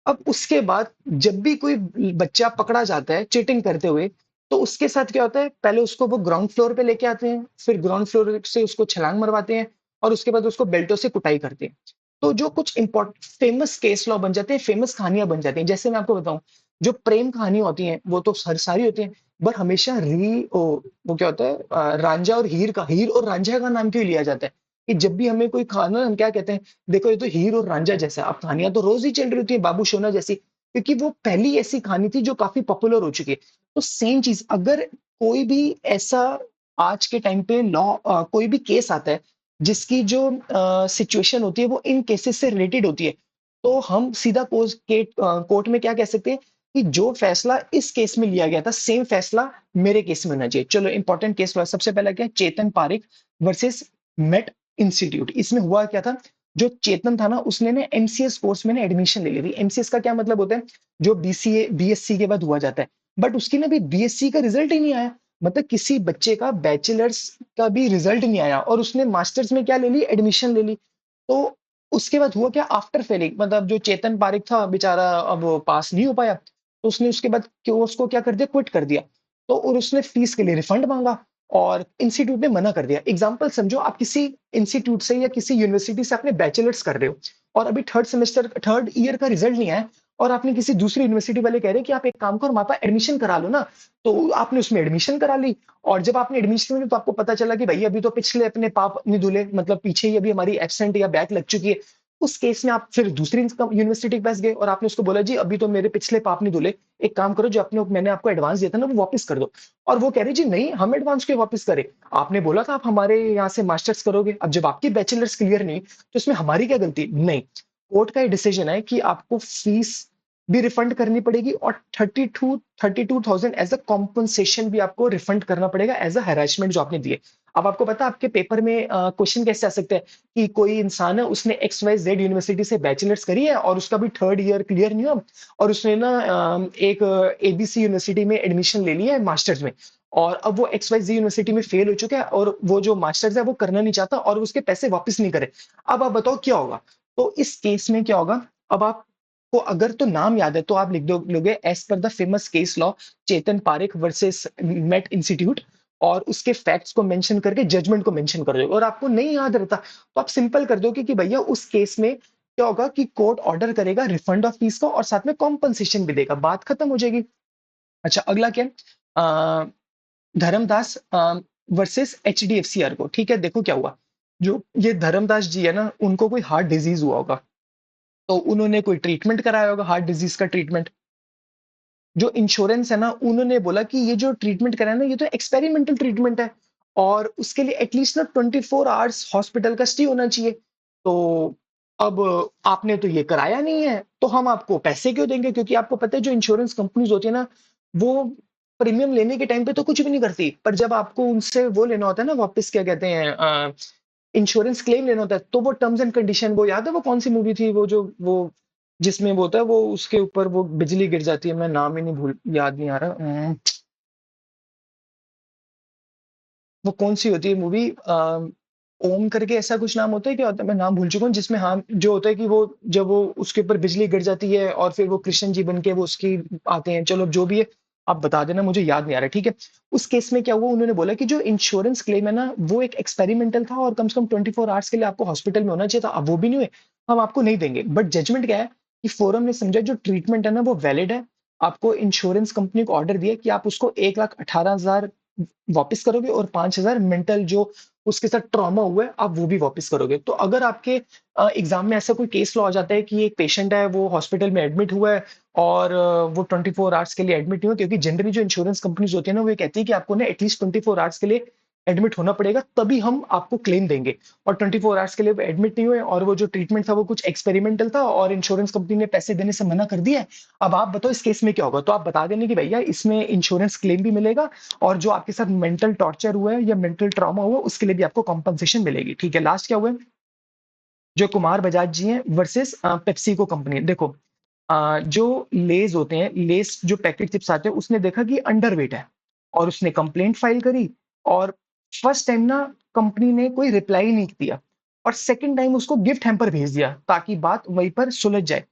अब उसके बाद जब भी कोई बच्चा पकड़ा जाता है चीटिंग करते हुए, तो उसके साथ क्या होता है, पहले उसको वो ग्राउंड फ्लोर पे लेके आते हैं, फिर ग्राउंड फ्लोर से उसको छलांग मरवाते हैं, और उसके बाद उसको बेल्टों से कुटाई करते हैं। तो जो कुछ इंपॉर्टेंट फेमस केस लॉ बन जाते हैं, फेमस कहानियां बन जाती हैं। जैसे मैं आपको बताऊं, जो प्रेम कहानी होती हैं वो तो सारी होती हैं, बट हमेशा वो क्या होता है, रांझा और हीर और रांझा का नाम क्यों लिया जाता है? कि जब भी हमें कोई खाना, हम क्या कहते हैं, देखो ये तो हीर और रांझा जैसा। अब कहानियां तो रोज ही चल रही होती है, बाबू सोना जैसी, क्योंकि वो पहली ऐसी कहानी थी जो काफी पॉपुलर हो चुकी है। तो सेम चीज, अगर कोई भी ऐसा आज के टाइम पे लॉ, कोई भी केस आता है जिसकी जो सिचुएशन होती है वो इन केसेस से रिलेटेड होती है, तो हम सीधा कोर्ट में क्या कह सकते हैं कि जो फैसला इस केस में लिया गया था, सेम फैसला मेरे केस में होना चाहिए। चलो इंपॉर्टेंट केस लॉ, सबसे पहला क्या है, चेतन पारिक वर्सेस मेट इंस्टीट्यूट। इसमें हुआ क्या था, जो चेतन था ना, उसने ना एमसीएस कोर्स में ना एडमिशन ले ली थी। एमसीएस का क्या मतलब होता है, जो बीसीए बीएससी के बाद हुआ जाता है। बट उसकी ना भी बीएससी का रिजल्ट ही नहीं आया। मतलब किसी बच्चे का बैचलर्स का भी रिजल्ट नहीं आया, और उसने मास्टर्स में क्या ले ली, एडमिशन ले ली। तो उसके बाद हुआ क्या, आफ्टर फेलिंग, मतलब जो चेतन पारिक था बेचारा, अब वो पास नहीं हो पाया, तो उसने उसके बाद कोर्स को क्या कर दिया, क्विट कर दिया। तो और उसने फीस के लिए रिफंड मांगा, और इंस्टीट्यूट ने मना कर दिया। एग्जाम्पल समझो, आप किसी इंस्टीट्यूट से या किसी यूनिवर्सिटी से आपने बैचलर्स कर रहे हो, और अभी थर्ड ईयर का रिजल्ट नहीं आया, और आपने किसी दूसरी यूनिवर्सिटी वाले कह रहे हैं कि आप एक काम करो, हमारे पास एडमिशन करा लो ना। तो आपने उसमें एडमिशन करा ली, और जब आपने एडमिशन ली तो आपको पता चला कि भाई अभी तो पिछले अपने पाप नहीं धुले, मतलब पीछे ही अभी हमारी एब्सेंट या बैक लग चुकी है। उस केस में आप फिर दूसरी यूनिवर्सिटी के पास गए और आपने उसको बोला, जी अभी तो मेरे पिछले पाप नहीं धुले, एक काम करो, जो अपने मैंने आपको एडवांस दिया था ना वो वापस कर दो। और वो कह रही, जी नहीं, हम एडवांस क्यों वापस करें, आपने बोला था आप हमारे यहाँ से मास्टर्स करोगे, अब जब आपकी बैचलर्स क्लियर नहीं तो इसमें हमारी क्या गलती? नहीं। कोर्ट का ये डिसीजन है कि आपको फीस भी रिफंड करनी पड़ेगी, और 32,000 एज अ कॉम्पनसेशन भी आपको रिफंड करना पड़ेगा एज अ हैरेसमेंट जो आपने दिए। अब आपको पता है आपके पेपर में क्वेश्चन कैसे आ सकता है कि कोई इंसान है, उसने XYZ यूनिवर्सिटी से बैचलर्स करी है और उसका भी थर्ड ईयर क्लियर नहीं हुआ, और उसने ना एक ABC यूनिवर्सिटी में एडमिशन ले लिया है मास्टर्स में, और अब वो XYZ यूनिवर्सिटी में फेल हो चुका है, और वो जो मास्टर्स है वो करना नहीं चाहता, और उसके पैसे वापस नहीं करे। अब आप बताओ क्या होगा? तो इस केस में क्या होगा, अब आपको अगर तो नाम याद है तो आप लिख दो लोगे, as per the famous case law Chetan Parekh versus met institute, और उसके फैक्ट्स को मेंशन करके जजमेंट को मेंशन कर दो। और आपको नहीं याद रहता तो आप सिंपल कर दो कि भैया उस केस में क्या होगा कि कोर्ट ऑर्डर करेगा रिफंड ऑफ फीस का, और साथ में कॉम्पनसेशन भी देगा, बात खत्म हो जाएगी। अच्छा, अगला क्या है? धर्मदास वर्सेस एचडीएफसी अर्को। ठीक है, देखो क्या हुआ। जो ये धर्मदास जी है ना, उनको कोई हार्ट डिजीज हुआ होगा, तो उन्होंने कोई ट्रीटमेंट कराया होगा, हार्ट डिजीज का ट्रीटमेंट। जो इंश्योरेंस है ना, उन्होंने बोला कि ये जो ट्रीटमेंट करा है ना, ये तो एक्सपेरिमेंटल ट्रीटमेंट है, और उसके लिए एटलीस्ट ना 24 आवर्स हॉस्पिटल का स्टे होना चाहिए। तो अब आपने तो ये कराया नहीं है, तो हम आपको पैसे क्यों देंगे? क्योंकि आपको पता है जो इंश्योरेंस कंपनीज होती है ना, वो प्रीमियम लेने के टाइम पे तो कुछ भी नहीं करती, पर जब आपको उनसे वो लेना होता है ना वापस, क्या कहते हैं, इंश्योरेंस क्लेम लेना होता है, तो वो टर्म्स एंड कंडीशन, वो याद है वो कौन सी मूवी थी, वो जो वो जिसमें वो होता है, वो उसके ऊपर वो बिजली गिर जाती है, मैं नाम ही नहीं भूल याद नहीं आ रहा। वो कौन सी होती है मूवी, ओम करके ऐसा कुछ नाम होता है, क्या होता है, मैं नाम भूल चुका हूँ, जिसमें हाँ जो होता है कि वो जब वो उसके ऊपर बिजली गिर जाती है और फिर वो कृष्ण जी बन के वो उसकी आते हैं, चलो जो भी है, आप बता देना, मुझे याद नहीं आ रहा, ठीक है। उस केस में क्या हुआ, उन्होंने बोला कि जो इंश्योरेंस क्लेम है ना, वो एक एक्सपेरिमेंटल था, और कम से कम 24 आवर्स के लिए आपको हॉस्पिटल में होना चाहिए था, अब वो भी नहीं हुए, हम आपको नहीं देंगे। बट जजमेंट क्या है कि फोरम ने समझा जो ट्रीटमेंट है ना वो वैलिड है। आपको इंश्योरेंस कंपनी को ऑर्डर दिया कि आप उसको 1,18,000 वापस करोगे, और 5,000 मेंटल जो उसके साथ ट्रॉमा हुआ है, आप वो भी वापस करोगे। तो अगर आपके एग्जाम में ऐसा कोई केस लॉ आ जाता है कि एक पेशेंट है, वो हॉस्पिटल में एडमिट हुआ है, और वो 24 आवर्स के लिए एडमिट नहीं हुआ, क्योंकि जनरली जो इंश्योरेंस कंपनीज होती है ना, वो ये कहती है कि आपको ना एटलीस्ट 24 आवर्स के लिए एडमिट होना पड़ेगा, तभी हम आपको क्लेम देंगे। और 24 आवर्स के लिए वो एडमिट नहीं हुए, और वो जो ट्रीटमेंट था वो कुछ एक्सपेरिमेंटल था, और इंश्योरेंस कंपनी ने पैसे देने से मना कर दिया है। अब आप बताओ इस केस में क्या होगा? तो आप बता देंगे कि भैया इसमें इंश्योरेंस क्लेम भी मिलेगा, और जो आपके साथ मेंटल टॉर्चर हुआ है या मेंटल ट्रॉमा हुआ है, उसके लिए भी आपको कॉम्पनसेशन मिलेगी। ठीक है, लास्ट क्या हुआ है, जो कुमार बजाज जी हैं वर्सेस पेप्सिको कंपनी। देखो, जो लेज होते हैं, लेस जो पैकेट चिप्स आते हैं, उसने देखा कि अंडरवेट है, और उसने कंप्लेंट फाइल करी, और फर्स्ट टाइम ना कंपनी ने कोई रिप्लाई नहीं दिया, और सेकंड टाइम उसको गिफ्ट हैम्पर भेज दिया, ताकि बात वहीं पर सुलझ जाए।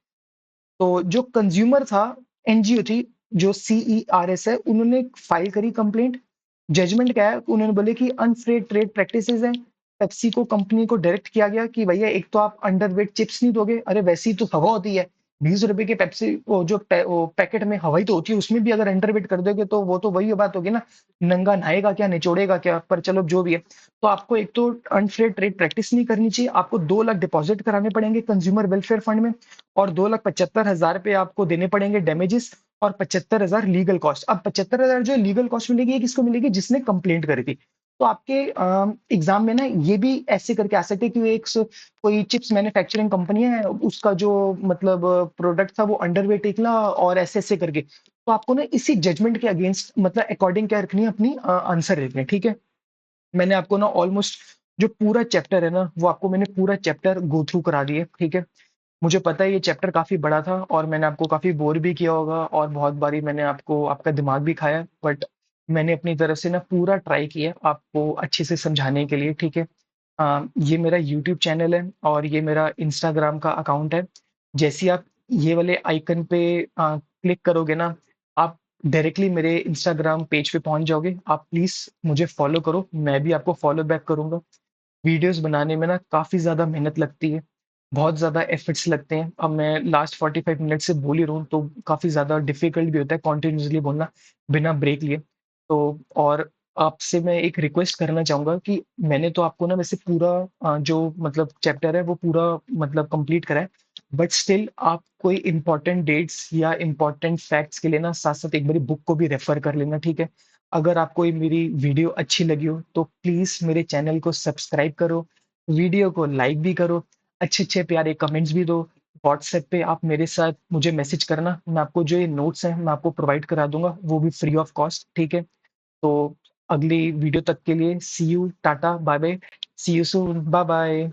तो जो कंज्यूमर था, एनजीओ थी, जो सीईआरएस है, उन्होंने फाइल करी कंप्लेंट। जजमेंट क्या है, उन्होंने बोले कि अनफेयर ट्रेड प्रैक्टिसेस हैं। पेप्सी को कंपनी को डायरेक्ट किया गया कि भैया एक तो आप अंडरवेट चिप्स नहीं दोगे, अरे वैसी तो हवा होती है, 20 रुपए के पेप्सी वो जो वो पैकेट में हवाई तो होती है, उसमें भी अगर अंडरवेट कर दोगे तो वो तो वही बात होगी ना, नंगा नहाएगा क्या, निचोड़ेगा क्या, पर चलो जो भी है। तो आपको एक तो अनफेयर ट्रेड प्रैक्टिस नहीं करनी चाहिए, आपको 2 लाख डिपॉजिट कराने पड़ेंगे कंज्यूमर वेलफेयर फंड में, और 2,75,000 रुपए आपको देने पड़ेंगे डैमेजेस, और 75,000 लीगल कॉस्ट। अब 75,000 जो लीगल कॉस्ट मिलेगी, ये किसको मिलेगी? जिसने कंप्लेंट करी थी। तो आपके एग्जाम में ना ये भी ऐसे करके आ सकते हैं कि कोई चिप्स मैन्युफैक्चरिंग कंपनी है, उसका जो मतलब प्रोडक्ट था वो अंडरवेट निकला, और ऐसे ऐसे करके। तो आपको ना इसी जजमेंट के अगेंस्ट मतलब अकॉर्डिंग क्या रखनी है, अपनी आंसर लिखने, ठीक है। मैंने आपको ना ऑलमोस्ट जो पूरा चैप्टर है ना, वो आपको मैंने पूरा चैप्टर गो थ्रू करा दिया, ठीक है। मुझे पता है ये चैप्टर काफी बड़ा था, और मैंने आपको काफी बोर भी किया होगा, और बहुत बारी मैंने आपको आपका दिमाग भी खाया, बट मैंने अपनी तरफ से ना पूरा ट्राई किया आपको अच्छे से समझाने के लिए, ठीक है। ये मेरा यूट्यूब चैनल है, और ये मेरा इंस्टाग्राम का अकाउंट है। जैसे ही आप ये वाले आइकन पे क्लिक करोगे ना, आप डायरेक्टली मेरे इंस्टाग्राम पेज पे पहुंच जाओगे। आप प्लीज मुझे फॉलो करो, मैं भी आपको फॉलो बैक करूंगा। वीडियोस बनाने में ना काफ़ी ज़्यादा मेहनत लगती है, बहुत ज़्यादा एफर्ट्स लगते हैं। अब मैं लास्ट 45 मिनट से बोल ही रहा हूँ, तो काफ़ी ज़्यादा डिफ़िकल्ट भी होता है कॉन्टिन्यूअसली बोलना, बिना ब्रेक लिए। तो और आपसे मैं एक रिक्वेस्ट करना चाहूँगा कि मैंने तो आपको ना वैसे पूरा जो मतलब चैप्टर है वो पूरा मतलब कंप्लीट करा है, बट स्टिल आप कोई इम्पोर्टेंट डेट्स या इम्पोर्टेंट फैक्ट्स के लिए ना साथ-साथ एक बारी बुक को भी रेफ़र कर लेना, ठीक है? अगर आपको ये मेरी वीडियो अच्छी लगी हो, तो प्लीज़ मेरे चैनल को सब्सक्राइब करो, वीडियो को लाइक भी करो, अच्छे-अच्छे प्यारे कमेंट्स भी दो। व्हाट्सएप पे आप मेरे साथ मुझे मैसेज करना, मैं आपको जो ये नोट्स हैं, मैं आपको प्रोवाइड करा दूँगा, वो भी फ्री ऑफ कॉस्ट, ठीक है? तो अगली वीडियो तक के लिए see you, tata, bye bye, see you soon, bye bye.